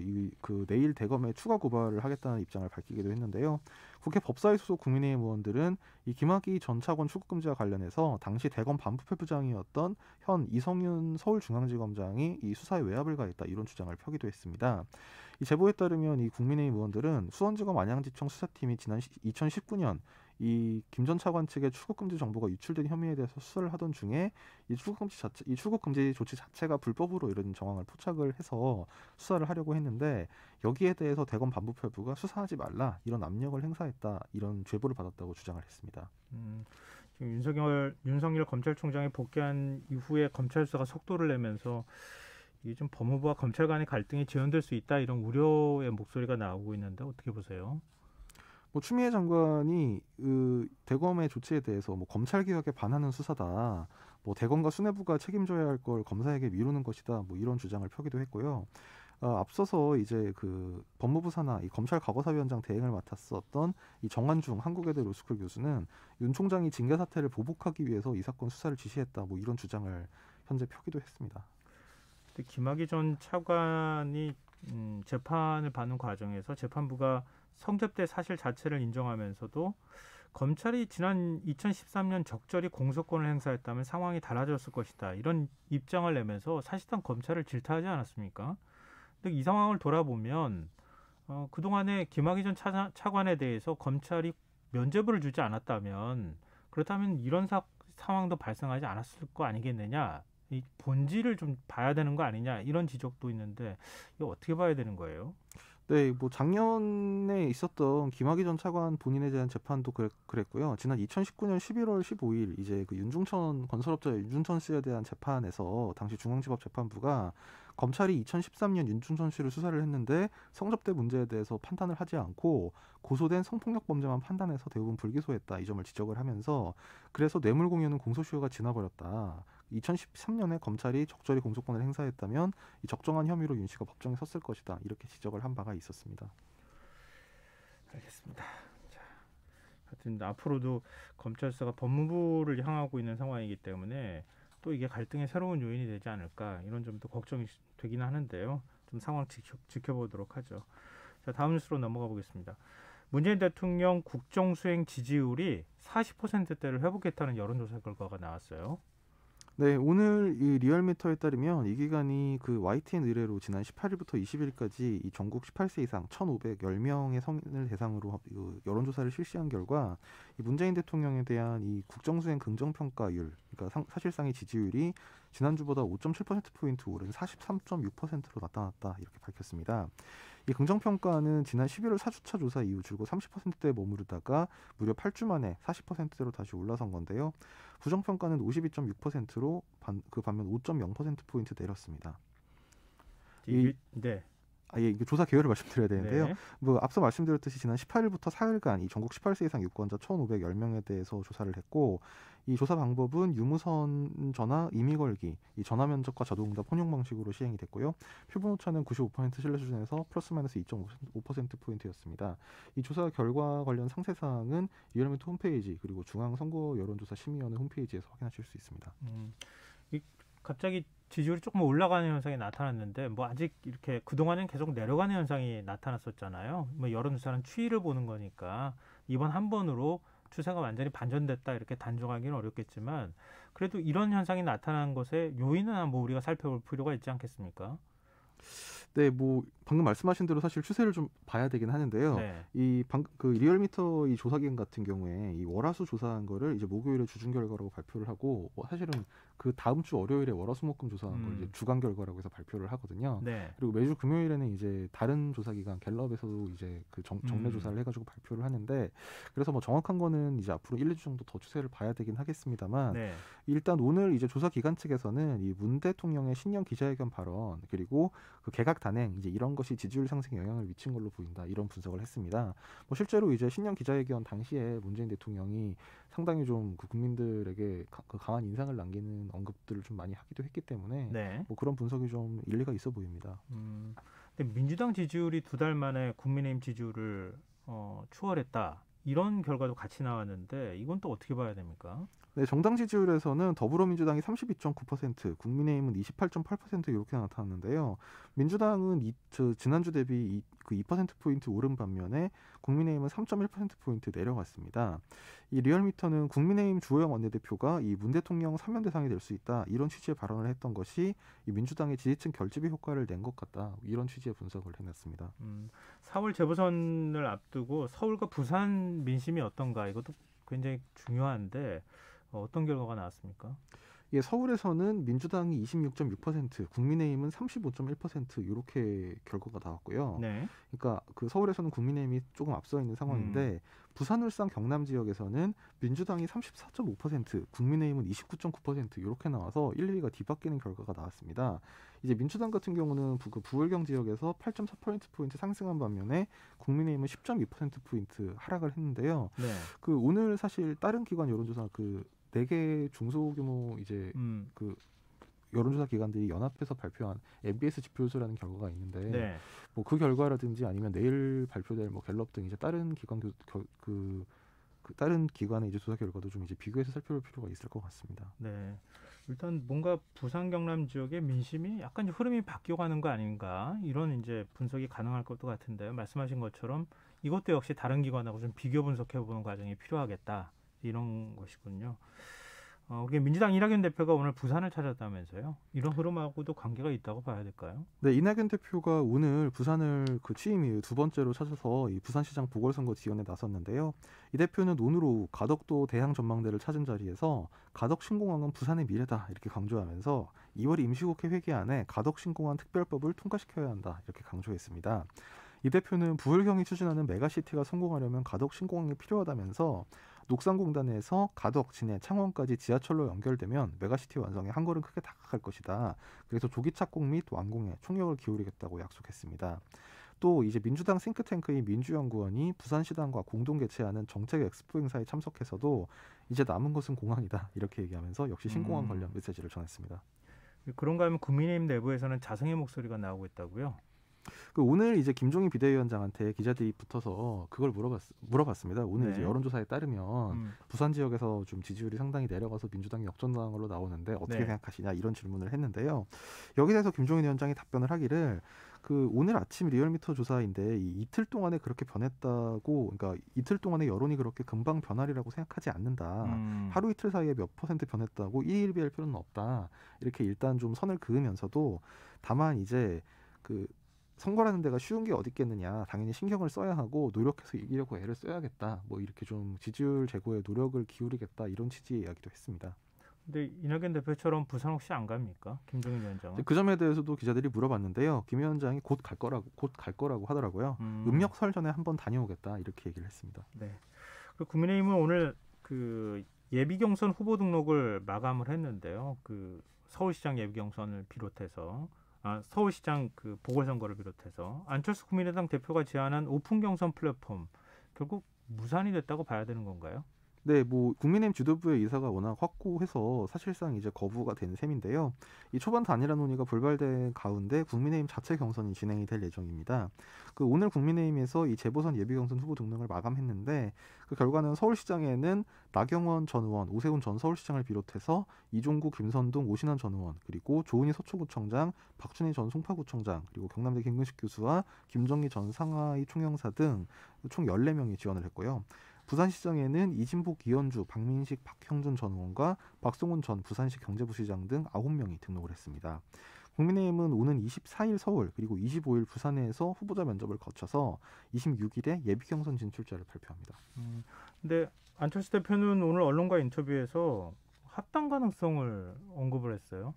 내일 대검에 추가 고발을 하겠다는 입장을 밝히기도 했는데요. 국회 법사위 소속 국민의힘 의원들은 이 김학의 전 차관 출국 금지와 관련해서 당시 대검 반부패부장이었던 현 이성윤 서울중앙지검장이 이 수사에 외압을 가했다, 이런 주장을 펴기도 했습니다. 이 제보에 따르면 이 국민의힘 의원들은 수원지검 안양지청 수사팀이 지난 2019년 이 김 전 차관 측의 출국 금지 정보가 유출된 혐의에 대해서 수사를 하던 중에 이 출국 금지 조치 자체가 불법으로 이런 정황을 포착을 해서 수사를 하려고 했는데, 여기에 대해서 대검 반부패부가 수사하지 말라, 이런 압력을 행사했다, 이런 제보를 받았다고 주장을 했습니다. 지금 윤석열 검찰총장이 복귀한 이후에 검찰 수사가 속도를 내면서 이게 좀 법무부와 검찰 간의 갈등이 재현될 수 있다, 이런 우려의 목소리가 나오고 있는데 어떻게 보세요? 추미애 장관이 대검의 조치에 대해서 검찰 개혁에 반하는 수사다, 대검과 수뇌부가 책임져야 할 걸 검사에게 미루는 것이다, 이런 주장을 펴기도 했고요. 앞서서 이제 법무부 산하 이 검찰 과거사위원장 대행을 맡았었던 이 정한중 한국외대 로스쿨 교수는 윤 총장이 징계 사태를 보복하기 위해서 이 사건 수사를 지시했다, 이런 주장을 현재 펴기도 했습니다. 김학의 전 차관이 재판을 받는 과정에서 재판부가 성접대 사실 자체를 인정하면서도 검찰이 지난 2013년 적절히 공소권을 행사했다면 상황이 달라졌을 것이다, 이런 입장을 내면서 사실상 검찰을 질타하지 않았습니까? 근데 이 상황을 돌아보면 그동안에 김학의 전 차관에 대해서 검찰이 면죄부를 주지 않았다면, 그렇다면 이런 상황도 발생하지 않았을 거 아니겠느냐, 이 본질을 좀 봐야 되는 거 아니냐, 이런 지적도 있는데 이거 어떻게 봐야 되는 거예요? 네, 작년에 있었던 김학의 전 차관 본인에 대한 재판도 그랬고요. 지난 2019년 11월 15일 이제 윤중천 건설업자 윤중천 씨에 대한 재판에서 당시 중앙지법 재판부가 검찰이 2013년 윤중천 씨를 수사를 했는데 성접대 문제에 대해서 판단을 하지 않고 고소된 성폭력 범죄만 판단해서 대부분 불기소했다, 이 점을 지적을 하면서 그래서 뇌물공여는 공소시효가 지나버렸다. 2013년에 검찰이 적절히 공소권을 행사했다면 이 적정한 혐의로 윤 씨가 법정에 섰을 것이다, 이렇게 지적을 한 바가 있었습니다. 알겠습니다. 자, 하여튼 앞으로도 검찰 수사가 법무부를 향하고 있는 상황이기 때문에 또 이게 갈등의 새로운 요인이 되지 않을까, 이런 점도 걱정이 되긴 하는데요. 좀 상황 지켜보도록 하죠. 자, 다음 뉴스로 넘어가 보겠습니다. 문재인 대통령 국정수행 지지율이 40%대를 회복했다는 여론조사 결과가 나왔어요. 네, 오늘 이 리얼미터에 따르면 이 기관이 그 YTN 의뢰로 지난 18일부터 20일까지 이 전국 18세 이상 1,510명의 성인을 대상으로 여론조사를 실시한 결과 이 문재인 대통령에 대한 이 국정수행 긍정평가율, 그러니까 사실상의 지지율이 지난주보다 5.7%포인트 오른 43.6%로 나타났다 이렇게 밝혔습니다. 이 긍정평가는 지난 11월 4주차 조사 이후 줄곧 30%대에 머무르다가 무려 8주 만에 40%대로 다시 올라선 건데요. 부정평가는 52.6%로 그 반면 5.0%포인트 내렸습니다. 네. 이게 조사 개요를 말씀드려야 되는데요. 네. 뭐 앞서 말씀드렸듯이 지난 18일부터 4일간 이 전국 18세 이상 유권자 1,510명에 대해서 조사를 했고 이 조사 방법은 유무선 전화 임의 걸기, 이 전화 면접과 자동응답 혼용 방식으로 시행이 됐고요. 표본 오차는 95% 신뢰 수준에서 플러스 마이너스 2.5%포인트였습니다. 이 조사 결과 관련 상세 사항은 리얼미터 홈페이지 그리고 중앙선거여론조사심의위원회 홈페이지에서 확인하실 수 있습니다. 갑자기 지지율이 조금 올라가는 현상이 나타났는데 뭐 아직 이렇게 그동안은 계속 내려가는 현상이 나타났었잖아요. 뭐 여론조사는 추이를 보는 거니까 이번 한 번으로 추세가 완전히 반전됐다 이렇게 단정하기는 어렵겠지만 그래도 이런 현상이 나타난 것의 요인은 뭐 우리가 살펴볼 필요가 있지 않겠습니까? 네, 뭐 방금 말씀하신 대로 사실 추세를 좀 봐야 되긴 하는데요. 네. 그 리얼미터 이 조사기관 같은 경우에 이 월화수 조사한 거를 이제 목요일에 주중 결과라고 발표를 하고 사실은 그 다음 주 월요일에 월화수목금 조사한 걸 이제 주간 결과라고 해서 발표를 하거든요. 네. 그리고 매주 금요일에는 이제 다른 조사기관 갤럽에서도 이제 그 정례 조사를 해가지고 발표를 하는데 그래서 뭐 정확한 거는 이제 앞으로 1, 2주 정도 더 추세를 봐야 되긴 하겠습니다만 네. 일단 오늘 이제 조사기관 측에서는 이 문 대통령의 신년 기자회견 발언 그리고 그 개각 단행 이제 이런 것이 지지율 상승에 영향을 미친 걸로 보인다 이런 분석을 했습니다. 뭐 실제로 이제 신년 기자회견 당시에 문재인 대통령이 상당히 좀 그 국민들에게 강한 인상을 남기는 언급들을 좀 많이 하기도 했기 때문에 네. 뭐 그런 분석이 좀 일리가 있어 보입니다. 근데 민주당 지지율이 2달 만에 국민의힘 지지율을 추월했다. 이런 결과도 같이 나왔는데 이건 또 어떻게 봐야 됩니까? 네, 정당 지지율에서는 더불어민주당이 32.9%, 국민의힘은 28.8% 이렇게 나타났는데요. 민주당은 지난주 대비 그 2%포인트 오른 반면에 국민의힘은 3.1%포인트 내려갔습니다. 이 리얼미터는 국민의힘 주호영 원내대표가 이 문 대통령 사면 대상이 될 수 있다. 이런 취지의 발언을 했던 것이 이 민주당의 지지층 결집의 효과를 낸 것 같다. 이런 취지의 분석을 해냈습니다. 4월 재보선을 앞두고 서울과 부산 민심이 어떤가 이것도 굉장히 중요한데 어떤 결과가 나왔습니까? 예, 서울에서는 민주당이 26.6%, 국민의힘은 35.1% 이렇게 결과가 나왔고요. 네. 그러니까 그 서울에서는 국민의힘이 조금 앞서 있는 상황인데 부산, 울산, 경남 지역에서는 민주당이 34.5%, 국민의힘은 29.9% 이렇게 나와서 1, 2위가 뒤바뀌는 결과가 나왔습니다. 이제 민주당 같은 경우는 그 부울경 지역에서 8.4%포인트 상승한 반면에 국민의힘은 10.2%포인트 하락을 했는데요. 네. 그 오늘 사실 다른 기관 여론조사 4개 중소규모 이제 그 여론조사 기관들이 연합해서 발표한 MBS 지표수라는 결과가 있는데 네. 뭐 그 결과라든지 아니면 내일 발표될 뭐 갤럽 등 이제 다른 기관 다른 기관의 이제 조사 결과도 좀 이제 비교해서 살펴볼 필요가 있을 것 같습니다. 네. 일단 뭔가 부산 경남 지역의 민심이 약간 흐름이 바뀌어가는 거 아닌가 이런 이제 분석이 가능할 것도 같은데요. 말씀하신 것처럼 이것도 역시 다른 기관하고 좀 비교 분석해보는 과정이 필요하겠다 이런 것이군요. 우리 민주당 이낙연 대표가 오늘 부산을 찾았다면서요. 이런 흐름하고도 관계가 있다고 봐야 될까요? 네, 이낙연 대표가 오늘 부산을 그 취임 이후 2번째로 찾아서 이 부산시장 보궐선거 지원에 나섰는데요. 이 대표는 오늘 오후 가덕도 대항 전망대를 찾은 자리에서 가덕 신공항은 부산의 미래다 이렇게 강조하면서 2월 임시국회 회기 안에 가덕 신공항 특별법을 통과시켜야 한다 이렇게 강조했습니다. 이 대표는 부울경이 추진하는 메가시티가 성공하려면 가덕 신공항이 필요하다면서 녹산공단에서 가덕, 진해, 창원까지 지하철로 연결되면 메가시티 완성에 한 걸음 크게 다가갈 것이다. 그래서 조기 착공 및 완공에 총력을 기울이겠다고 약속했습니다. 또 이제 민주당 싱크탱크인 민주연구원이 부산시당과 공동 개최하는 정책 엑스포 행사에 참석해서도 이제 남은 것은 공항이다 이렇게 얘기하면서 역시 신공항 관련 메시지를 전했습니다. 그런가 하면 국민의힘 내부에서는 자성의 목소리가 나오고 있다고요? 오늘 이제 김종인 비대위원장한테 기자들이 붙어서 그걸 물어봤습니다. 오늘 네. 이제 여론조사에 따르면 부산 지역에서 좀 지지율이 상당히 내려가서 민주당이 역전당한 걸로 나오는데 어떻게 네. 생각하시냐 이런 질문을 했는데요. 여기에 대해서 김종인 위원장이 답변을 하기를 오늘 아침 리얼미터 조사인데 이틀 동안에 그렇게 변했다고, 그러니까 이틀 동안에 여론이 그렇게 금방 변하리라고 생각하지 않는다. 하루 이틀 사이에 몇 퍼센트 변했다고 일일비할 필요는 없다. 이렇게 일단 좀 선을 그으면서도 다만 이제 선거라는 데가 쉬운 게 어디 있겠느냐. 당연히 신경을 써야 하고 노력해서 이기려고 애를 써야겠다. 뭐 이렇게 좀 지지율 제고에 노력을 기울이겠다. 이런 취지의 이야기도 했습니다. 근데 이낙연 대표처럼 부산 혹시 안 갑니까? 김종인 위원장은? 그 점에 대해서도 기자들이 물어봤는데요. 김 위원장이 곧 갈 거라고 하더라고요. 음력 설 전에 한번 다녀오겠다. 이렇게 얘기를 했습니다. 네. 국민의힘은 오늘 예비 경선 후보 등록을 마감을 했는데요. 서울시장 예비 경선을 비롯해서 서울시장 보궐선거를 비롯해서 안철수 국민의당 대표가 제안한 오픈 경선 플랫폼 결국 무산이 됐다고 봐야 되는 건가요? 네, 국민의힘 지도부의 의사가 워낙 확고해서 사실상 이제 거부가 된 셈인데요. 이 초반 단일화 논의가 불발된 가운데 국민의힘 자체 경선이 진행이 될 예정입니다. 오늘 국민의힘에서 이 재보선 예비 경선 후보 등록을 마감했는데 그 결과는 서울시장에는 나경원 전 의원, 오세훈 전 서울시장을 비롯해서 이종구, 김선동, 오신환 전 의원, 그리고 조은희 서초구청장, 박준희 전 송파구청장, 그리고 경남대 김근식 교수와 김정희 전 상하이 총영사 등 총 14명이 지원을 했고요. 부산시장에는 이진복, 이현주, 박민식, 박형준 전 의원과 박성훈 전 부산시 경제부시장 등 9명이 등록을 했습니다. 국민의힘은 오는 24일 서울 그리고 25일 부산에서 후보자 면접을 거쳐서 26일에 예비경선 진출자를 발표합니다. 근데 안철수 대표는 오늘 언론과 인터뷰에서 합당 가능성을 언급을 했어요.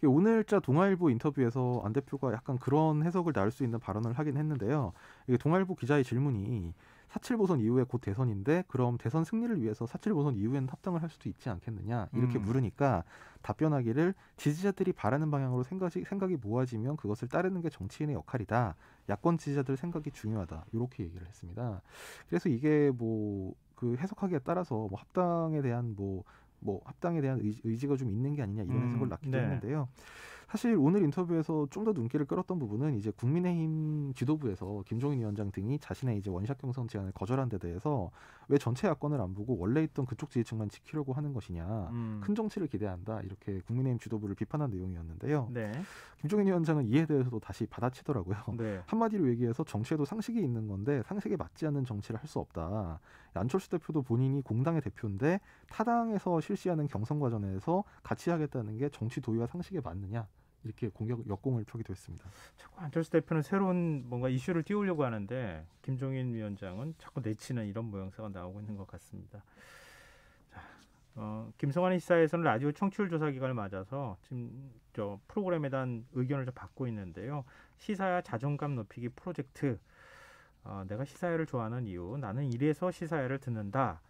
오늘자 동아일보 인터뷰에서 안 대표가 약간 그런 해석을 낼 수 있는 발언을 하긴 했는데요. 동아일보 기자의 질문이 4.7 보선 이후에 곧 대선인데 그럼 대선 승리를 위해서 4.7 보선 이후에는 합당을 할 수도 있지 않겠느냐 이렇게 물으니까 답변하기를 지지자들이 바라는 방향으로 생각이 모아지면 그것을 따르는 게 정치인의 역할이다. 야권 지지자들 생각이 중요하다. 이렇게 얘기를 했습니다. 그래서 이게 해석하기에 따라서 합당에 대한 합당에 대한 의지가 좀 있는 게 아니냐 이런 해석을 낳기도 했는데요. 사실 오늘 인터뷰에서 좀 더 눈길을 끌었던 부분은 이제 국민의힘 지도부에서 김종인 위원장 등이 자신의 이제 원샷 경선 제안을 거절한 데 대해서 왜 전체 야권을 안 보고 원래 있던 그쪽 지지층만 지키려고 하는 것이냐, 큰 정치를 기대한다 이렇게 국민의힘 지도부를 비판한 내용이었는데요. 네. 김종인 위원장은 이에 대해서도 다시 받아치더라고요. 네. 한마디로 얘기해서 정치에도 상식이 있는 건데 상식에 맞지 않는 정치를 할 수 없다. 안철수 대표도 본인이 공당의 대표인데 타당에서 실시하는 경선 과정에서 같이 하겠다는 게 정치 도의와 상식에 맞느냐 이렇게 역공을 펴기도 했습니다. 자꾸 안철수 대표는 새로운 뭔가 이슈를 띄우려고 하는데 김종인 위원장은 자꾸 내치는 이런 모양새가 나오고 있는 것 같습니다. 자, 김성환의 시사에서는 라디오 청취율 조사 기간을 맞아서 지금 프로그램에 대한 의견을 좀 받고 있는데요. 시사야 자존감 높이기 프로젝트. 내가 시사야를 좋아하는 이유, 나는 이래서 시사야를 듣는다.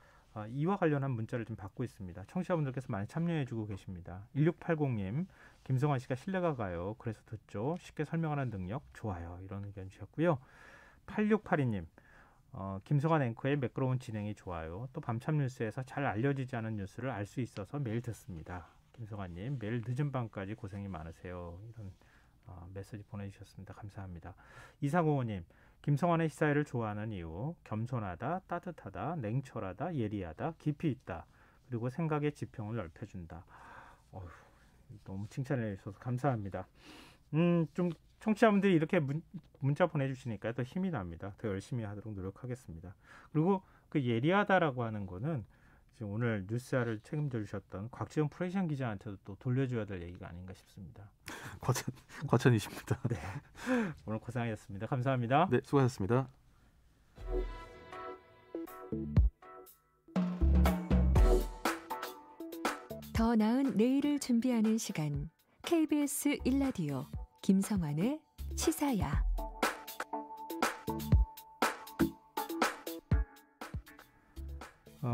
이와 관련한 문자를 좀 받고 있습니다. 청취자분들께서 많이 참여해주고 계십니다. 1680님, 김성환 씨가 신뢰가 가요. 그래서 듣죠. 쉽게 설명하는 능력 좋아요. 이런 의견 주셨고요. 8682님, 김성환 앵커의 매끄러운 진행이 좋아요. 또 밤참 뉴스에서 잘 알려지지 않은 뉴스를 알 수 있어서 매일 듣습니다. 김성환님, 매일 늦은 밤까지 고생이 많으세요. 이런 메시지 보내주셨습니다. 감사합니다. 2405님, 김성환의 시사회를 좋아하는 이유, 겸손하다, 따뜻하다, 냉철하다, 예리하다, 깊이 있다. 그리고 생각의 지평을 넓혀준다. 너무 칭찬해 주셔서 감사합니다. 좀 청취자분들이 이렇게 문자 보내주시니까 더 힘이 납니다. 더 열심히 하도록 노력하겠습니다. 그리고 그 예리하다라고 하는 거는 지금 오늘 뉴스야를 책임져 주셨던 곽지원 프로이션 기자한테도 또 돌려줘야 될 얘기가 아닌가 싶습니다. 과찬이십니다. 네. 오늘 고생하셨습니다. 감사합니다. 네, 수고하셨습니다. 더 나은 내일을 준비하는 시간. KBS 1라디오 김성환의 시사야.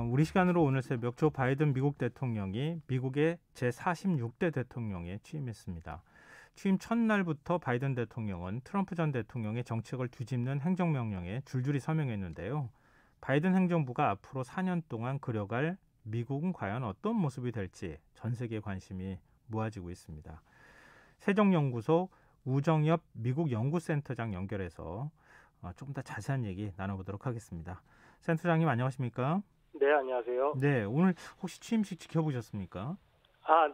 우리 시간으로 오늘 새벽 조 바이든 미국 대통령이 미국의 제46대 대통령에 취임했습니다. 취임 첫날부터 바이든 대통령은 트럼프 전 대통령의 정책을 뒤집는 행정명령에 줄줄이 서명했는데요. 바이든 행정부가 앞으로 4년 동안 그려갈 미국은 과연 어떤 모습이 될지 전 세계의 관심이 모아지고 있습니다. 세종연구소 우정엽 미국 연구센터장 연결해서 조금 더 자세한 얘기 나눠보도록 하겠습니다. 센터장님 안녕하십니까? 네, 안녕하세요. 네, 오늘 혹시 취임식 지켜보셨습니까?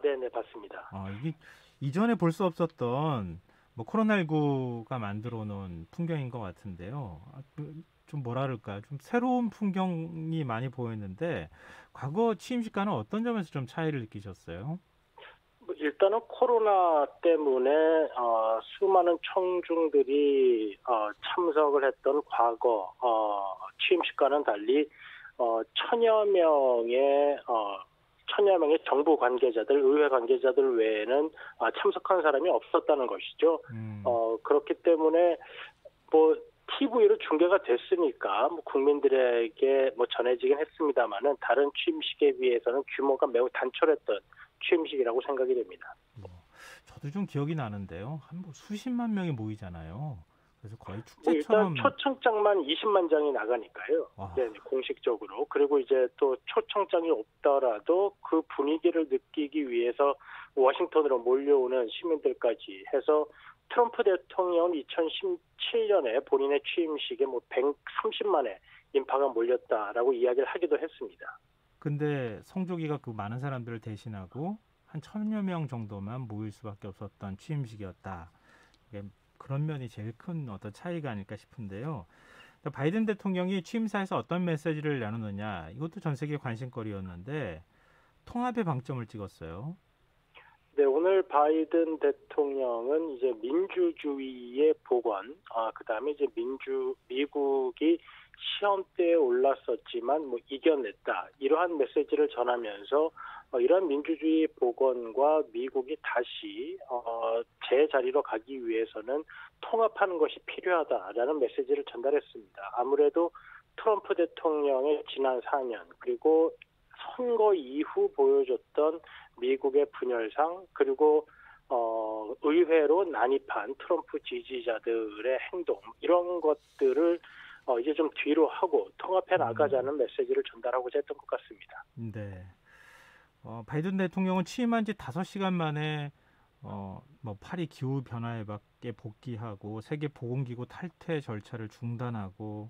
네, 봤습니다. 이게 이전에 볼 수 없었던 뭐 코로나19가 만들어 놓은 풍경인 것 같은데요. 좀 뭐라 그럴까, 좀 새로운 풍경이 많이 보였는데 과거 취임식과는 어떤 점에서 좀 차이를 느끼셨어요? 일단은 코로나 때문에 수많은 청중들이 참석을 했던 과거 취임식과는 달리 천여 명의 정부 관계자들, 의회 관계자들 외에는 참석한 사람이 없었다는 것이죠. 그렇기 때문에 뭐 TV로 중계가 됐으니까 뭐 국민들에게 뭐 전해지긴 했습니다만은 다른 취임식에 비해서는 규모가 매우 단촐했던 취임식이라고 생각이 됩니다. 저도 좀 기억이 나는데요. 한 뭐 수십만 명이 모이잖아요. 그래서 거의 일단 축제처럼. 초청장만 20만 장이 나가니까요. 네, 공식적으로. 그리고 이제 또 초청장이 없더라도 그 분위기를 느끼기 위해서 워싱턴으로 몰려오는 시민들까지 해서 트럼프 대통령은 2017년에 본인의 취임식에 뭐 130만의 인파가 몰렸다라고 이야기를 하기도 했습니다. 근데 성조기가 그 많은 사람들을 대신하고 한 1,000여 명 정도만 모일 수밖에 없었던 취임식이었다. 그런 면이 제일 큰 어떤 차이가 아닐까 싶은데요. 바이든 대통령이 취임사에서 어떤 메시지를 나누느냐, 이것도 전 세계 관심거리였는데 통합의 방점을 찍었어요. 네, 오늘 바이든 대통령은 이제 민주주의의 복원, 그다음에 이제 미국이 시험대에 올랐었지만 뭐 이겨냈다, 이러한 메시지를 전하면서 이러한 민주주의 복원과 미국이 다시 제자리로 가기 위해서는 통합하는 것이 필요하다라는 메시지를 전달했습니다. 아무래도 트럼프 대통령의 지난 4년 그리고 선거 이후 보여줬던 미국의 분열상, 그리고 의회로 난입한 트럼프 지지자들의 행동, 이런 것들을 이제 좀 뒤로 하고 통합해 나가자는 메시지를 전달하고자 했던 것 같습니다. 네. 바이든 대통령은 취임한 지 5시간 만에 뭐 파리 기후 변화에 맞게 복귀하고 세계 보건기구 탈퇴 절차를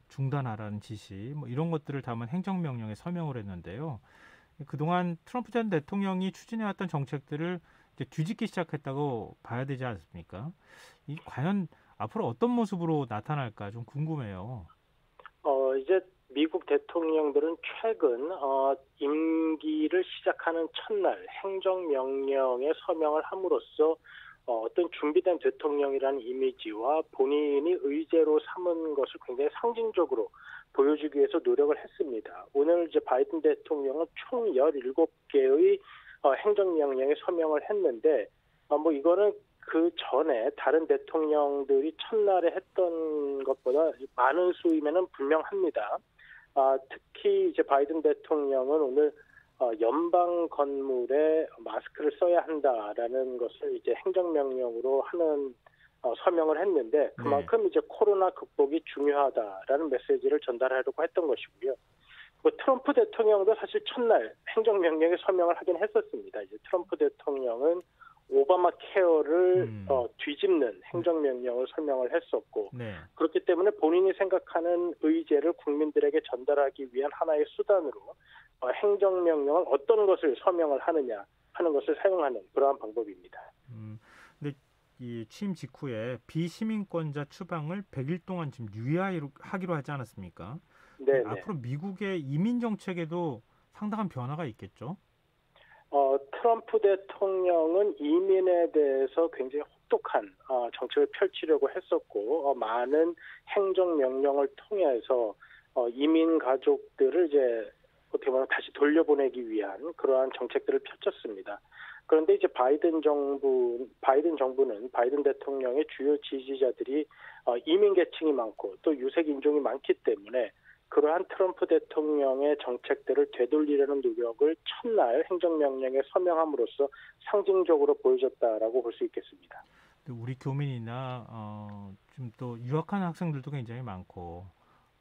중단하라는 지시, 뭐 이런 것들을 담은 행정명령에 서명을 했는데요. 그동안 트럼프 전 대통령이 추진해왔던 정책들을 이제 뒤집기 시작했다고 봐야 되지 않습니까? 이 과연 앞으로 어떤 모습으로 나타날까 좀 궁금해요. 이제 미국 대통령들은 최근 임기를 시작하는 첫날 행정명령에 서명을 함으로써 어떤 준비된 대통령이라는 이미지와 본인이 의제로 삼은 것을 굉장히 상징적으로 보여주기 위해서 노력을 했습니다. 오늘 이제 바이든 대통령은 총 17개의 행정명령에 서명을 했는데 뭐 이거는 그 전에 다른 대통령들이 첫날에 했던 것보다 많은 수임에는 분명합니다. 특히 이제 바이든 대통령은 오늘 연방 건물에 마스크를 써야 한다라는 것을 이제 행정명령으로 하는 서명을 했는데 그만큼 이제 코로나 극복이 중요하다라는 메시지를 전달하려고 했던 것이고요. 트럼프 대통령도 사실 첫날 행정명령에 서명을 하긴 했었습니다. 이제 트럼프 대통령은 오바마 케어를 뒤집는 행정명령을 설명을 했었고 그렇기 때문에 본인이 생각하는 의제를 국민들에게 전달하기 위한 하나의 수단으로 행정명령을 어떤 것을 서명을 하느냐 하는 것을 사용하는 그러한 방법입니다. 근데 이 취임 직후에 비시민권자 추방을 100일 동안 지금 유예하기로 하지 않았습니까? 네. 앞으로 미국의 이민 정책에도 상당한 변화가 있겠죠? 트럼프 대통령은 이민에 대해서 굉장히 혹독한 정책을 펼치려고 했었고 많은 행정명령을 통해서 이민 가족들을 이제 어떻게 보면 다시 돌려보내기 위한 그러한 정책들을 펼쳤습니다. 그런데 이제 바이든 정부는 바이든 대통령의 주요 지지자들이 이민 계층이 많고 또 유색 인종이 많기 때문에 그러한 트럼프 대통령의 정책들을 되돌리려는 노력을 첫날 행정명령에 서명함으로써 상징적으로 보여줬다라고 볼 수 있겠습니다. 우리 교민이나 좀 또 유학하는 학생들도 굉장히 많고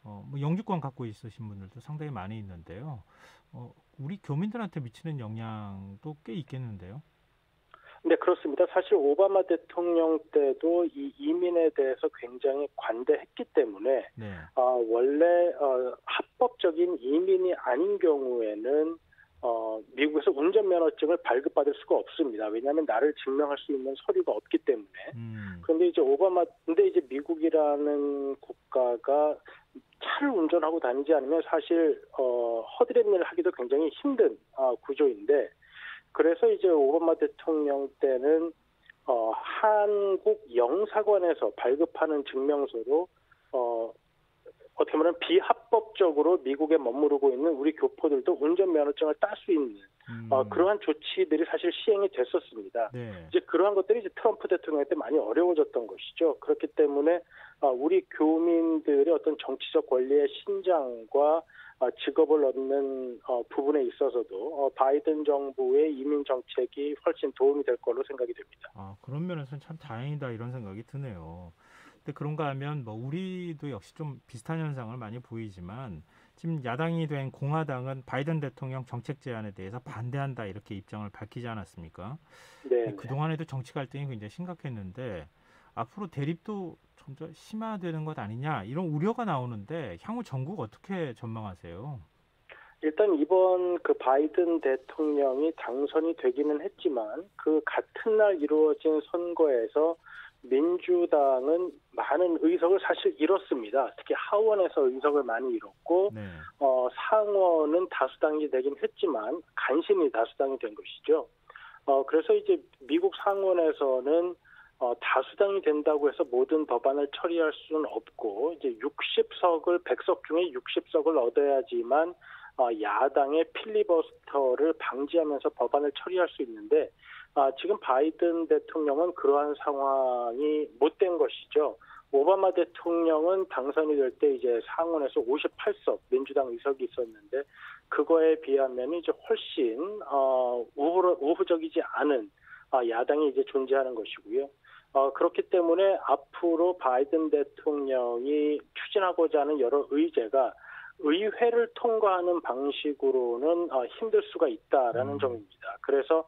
뭐 영주권 갖고 있으신 분들도 상당히 많이 있는데요. 우리 교민들한테 미치는 영향도 꽤 있겠는데요. 네, 그렇습니다. 사실 오바마 대통령 때도 이 이민에 대해서 굉장히 관대했기 때문에 네. 원래 합법적인 이민이 아닌 경우에는 미국에서 운전면허증을 발급받을 수가 없습니다. 왜냐하면 나를 증명할 수 있는 서류가 없기 때문에. 그런데 이제 미국이라는 국가가 차를 운전하고 다니지 않으면 사실 허드렛 일을 하기도 굉장히 힘든 구조인데, 그래서 이제 오바마 대통령 때는 한국 영사관에서 발급하는 증명서로 어떻게 보면 비합법적으로 미국에 머무르고 있는 우리 교포들도 운전면허증을 딸 수 있는 그러한 조치들이 사실 시행이 됐었습니다. 네. 이제 그러한 것들이 이제 트럼프 대통령 때 많이 어려워졌던 것이죠. 그렇기 때문에 우리 교민들의 어떤 정치적 권리의 신장과 직업을 얻는 부분에 있어서도 바이든 정부의 이민 정책이 훨씬 도움이 될 걸로 생각이 됩니다. 그런 면에서는 참 다행이다 이런 생각이 드네요. 근데 그런가 하면 뭐 우리도 역시 좀 비슷한 현상을 많이 보이지만 지금 야당이 된 공화당은 바이든 대통령 정책 제안에 대해서 반대한다 이렇게 입장을 밝히지 않았습니까? 네. 그동안에도 정치 갈등이 굉장히 심각했는데 앞으로 대립도 좀 더 심화되는 것 아니냐 이런 우려가 나오는데 향후 전국 어떻게 전망하세요? 일단 이번 그 바이든 대통령이 당선이 되기는 했지만 그 같은 날 이루어진 선거에서 민주당은 많은 의석을 사실 잃었습니다. 특히 하원에서 의석을 많이 잃었고 네. 상원은 다수당이 되긴 했지만 간신히 다수당이 된 것이죠. 그래서 이제 미국 상원에서는 다수당이 된다고 해서 모든 법안을 처리할 수는 없고 이제 60석을 100석 중에 60석을 얻어야지만 야당의 필리버스터를 방지하면서 법안을 처리할 수 있는데 지금 바이든 대통령은 그러한 상황이 못 된 것이죠. 오바마 대통령은 당선이 될 때 이제 상원에서 58석 민주당 의석이 있었는데 그거에 비하면 이제 훨씬 우호적이지 않은 야당이 이제 존재하는 것이고요. 그렇기 때문에 앞으로 바이든 대통령이 추진하고자 하는 여러 의제가 의회를 통과하는 방식으로는 힘들 수가 있다라는 점입니다. 그래서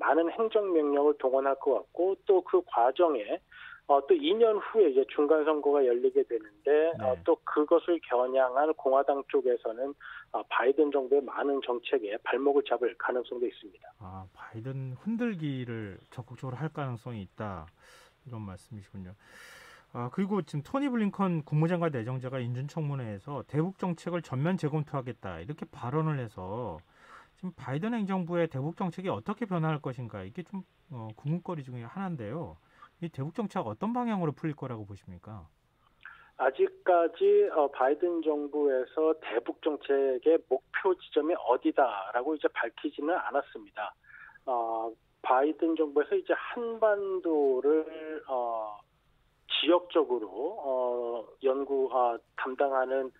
많은 행정명령을 동원할 것 같고 또 그 과정에 또 2년 후에 이제 중간 선거가 열리게 되는데 또 그것을 겨냥한 공화당 쪽에서는 바이든 정부의 많은 정책에 발목을 잡을 가능성도 있습니다. 바이든 흔들기를 적극적으로 할 가능성이 있다 이런 말씀이시군요. 그리고 지금 토니 블링컨 국무장관 내정자가 인준청문회에서 대북 정책을 전면 재검토하겠다 이렇게 발언을 해서 지금 바이든 행정부의 대북 정책이 어떻게 변화할 것인가 이게 좀 궁금거리 중에 하나인데요. 이 대북 정책 어떤 방향으로 풀릴 거라고 보십니까? 아직까지 바이든 정부에서 대북 정책의 목표 지점이 어디다라고 이제 밝히지는 않았습니다. 바이든 정부에서 이제 한반도를 지역적으로 담당하는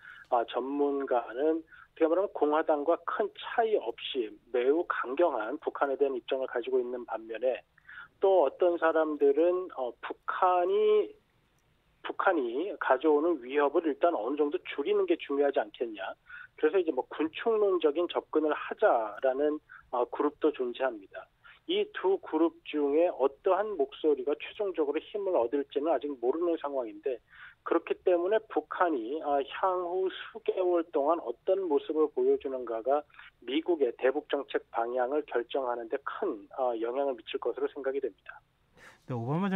전문가는 어떻게 보면 공화당과 큰 차이 없이 매우 강경한 북한에 대한 입장을 가지고 있는 반면에 또 어떤 사람들은 북한이 가져오는 위협을 일단 어느 정도 줄이는 게 중요하지 않겠냐. 그래서 이제 군축론적인 접근을 하자라는 그룹도 존재합니다. 이 두 그룹 중에 어떠한 목소리가 최종적으로 힘을 얻을지는 아직 모르는 상황인데 그렇기 때문에 북한이 향후 수개월 동안 어떤 모습을 보여주는가가 미국의 대북 정책 방향을 결정하는 데 큰 영향을 미칠 것으로 생각이 됩니다. 오바마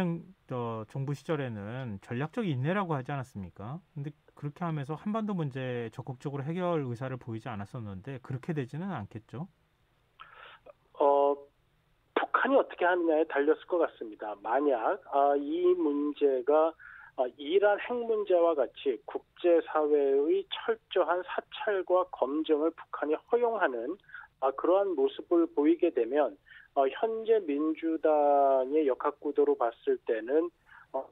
정부 시절에는 전략적 인내라고 하지 않았습니까? 근데 그렇게 하면서 한반도 문제 적극적으로 해결 의사를 보이지 않았었는데 그렇게 되지는 않겠죠? 북한이 어떻게 하느냐에 달렸을 것 같습니다. 만약 이 문제가 이란 핵 문제와 같이 국제사회의 철저한 사찰과 검증을 북한이 허용하는 그러한 모습을 보이게 되면 현재 민주당의 역학구도로 봤을 때는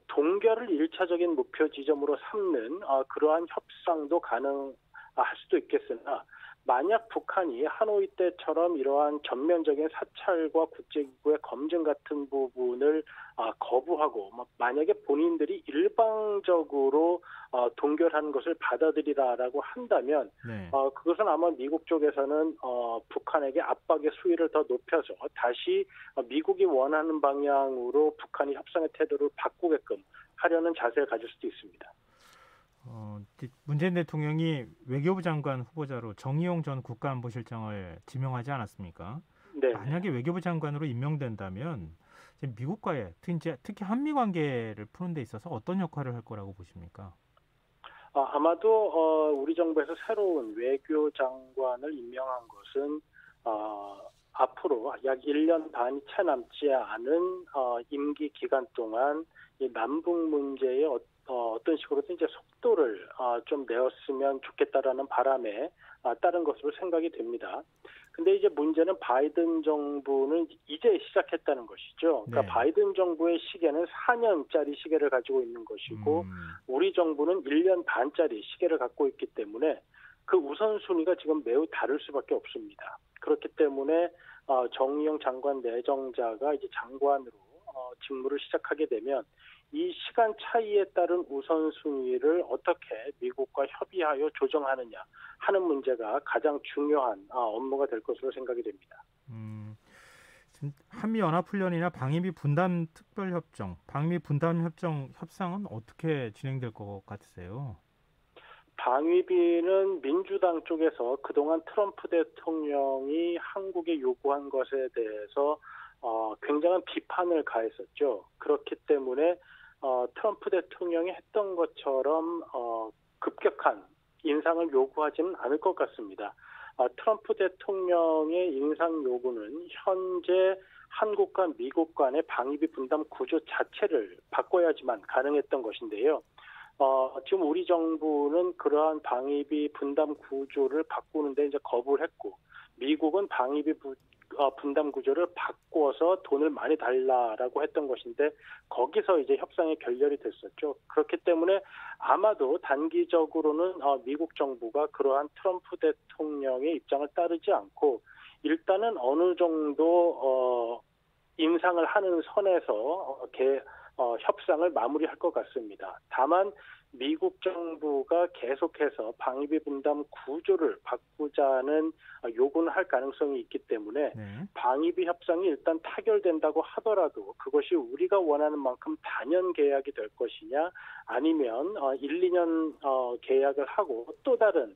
동결을 1차적인 목표 지점으로 삼는 그러한 협상도 가능할 수도 있겠으나 만약 북한이 하노이 때처럼 이러한 전면적인 사찰과 국제기구의 검증 같은 부분을 거부하고 만약에 본인들이 일방적으로 동결하는 것을 받아들이라라고 한다면 네. 그것은 아마 미국 쪽에서는 북한에게 압박의 수위를 더 높여서 다시 미국이 원하는 방향으로 북한이 협상의 태도를 바꾸게끔 하려는 자세를 가질 수도 있습니다. 문재인 대통령이 외교부 장관 후보자로 정의용 전 국가안보실장을 지명하지 않았습니까? 네. 만약에 외교부 장관으로 임명된다면 미국과의 특히 한미 관계를 푸는 데 있어서 어떤 역할을 할 거라고 보십니까? 아마도 우리 정부에서 새로운 외교 장관을 임명한 것은 앞으로 약 1년 반이 채 남지 않은 임기 기간 동안 이 남북 문제의 어떤 식으로든 이제 속도를 좀 내었으면 좋겠다라는 바람에 따른 것으로 생각이 됩니다. 근데 이제 문제는 바이든 정부는 이제 시작했다는 것이죠. 그러니까 네. 바이든 정부의 시계는 4년짜리 시계를 가지고 있는 것이고 우리 정부는 1년 반짜리 시계를 갖고 있기 때문에 그 우선순위가 지금 매우 다를 수밖에 없습니다. 그렇기 때문에 정의용 장관 내정자가 이제 장관으로 직무를 시작하게 되면 이 시간 차이에 따른 우선순위를 어떻게 미국과 협의하여 조정하느냐 하는 문제가 가장 중요한 업무가 될 것으로 생각이 됩니다. 지금 한미연합훈련이나 방위비 분담 특별협정, 방위 분담 협상은 어떻게 진행될 것 같으세요? 방위비는 민주당 쪽에서 그동안 트럼프 대통령이 한국에 요구한 것에 대해서 굉장한 비판을 가했었죠. 그렇기 때문에 트럼프 대통령이 했던 것처럼 급격한 인상을 요구하지는 않을 것 같습니다. 트럼프 대통령의 인상 요구는 현재 한국과 미국 간의 방위비 분담 구조 자체를 바꿔야지만 가능했던 것인데요. 지금 우리 정부는 그러한 방위비 분담 구조를 바꾸는데 이제 거부를 했고, 미국은 방위비 분담 구조를 바꿔서 돈을 많이 달라라고 했던 것인데 거기서 이제 협상이 결렬이 됐었죠. 그렇기 때문에 아마도 단기적으로는 미국 정부가 그러한 트럼프 대통령의 입장을 따르지 않고 일단은 어느 정도 인상을 하는 선에서 협상을 마무리할 것 같습니다. 다만 미국 정부가 계속해서 방위비 분담 구조를 바꾸자는 요구는 할 가능성이 있기 때문에 방위비 협상이 일단 타결된다고 하더라도 그것이 우리가 원하는 만큼 단연 계약이 될 것이냐 아니면 1, 2년 계약을 하고 또 다른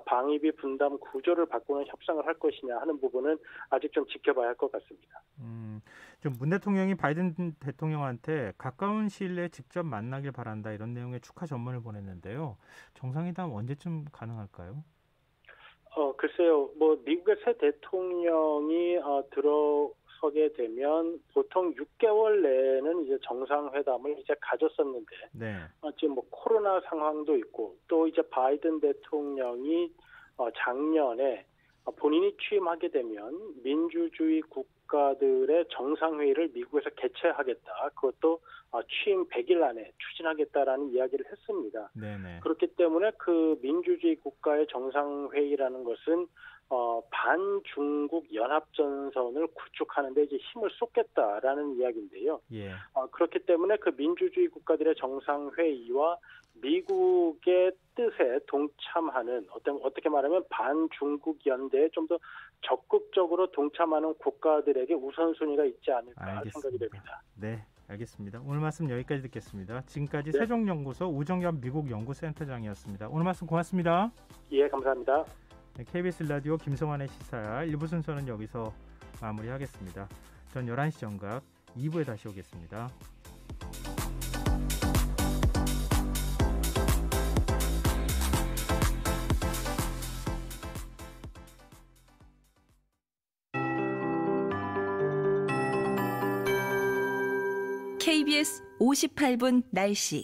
방위비 분담 구조를 바꾸는 협상을 할 것이냐 하는 부분은 아직 좀 지켜봐야 할 것 같습니다. 문 대통령이 바이든 대통령한테 가까운 시일 내에 직접 만나길 바란다 이런 내용의 축하 전문을 보냈는데요. 정상회담 언제쯤 가능할까요? 글쎄요. 미국의 새 대통령이 들어서게 되면 보통 6개월 내에는 이제 정상회담을 이제 가졌었는데 지금 코로나 상황도 있고 또 이제 바이든 대통령이 작년에 본인이 취임하게 되면 민주주의 국가들의 정상회의를 미국에서 개최하겠다. 그것도 취임 100일 안에 추진하겠다라는 이야기를 했습니다. 그렇기 때문에 그 민주주의 국가의 정상회의라는 것은 반중국 연합전선을 구축하는 데 이제 힘을 쏟겠다라는 이야기인데요. 그렇기 때문에 그 민주주의 국가들의 정상회의와 미국의 뜻에 동참하는 어떻게 말하면 반중국 연대에 좀 더 적극적으로 동참하는 국가들에게 우선순위가 있지 않을까 생각이 됩니다. 네, 알겠습니다. 오늘 말씀 여기까지 듣겠습니다. 지금까지 세종연구소 우정엽 미국 연구센터장이었습니다. 오늘 말씀 고맙습니다. 예, 감사합니다. KBS 라디오 김성환의 시사야 1부 순서는 여기서 마무리하겠습니다. 전 11시 정각 2부에 다시 오겠습니다. KBS 58분 날씨.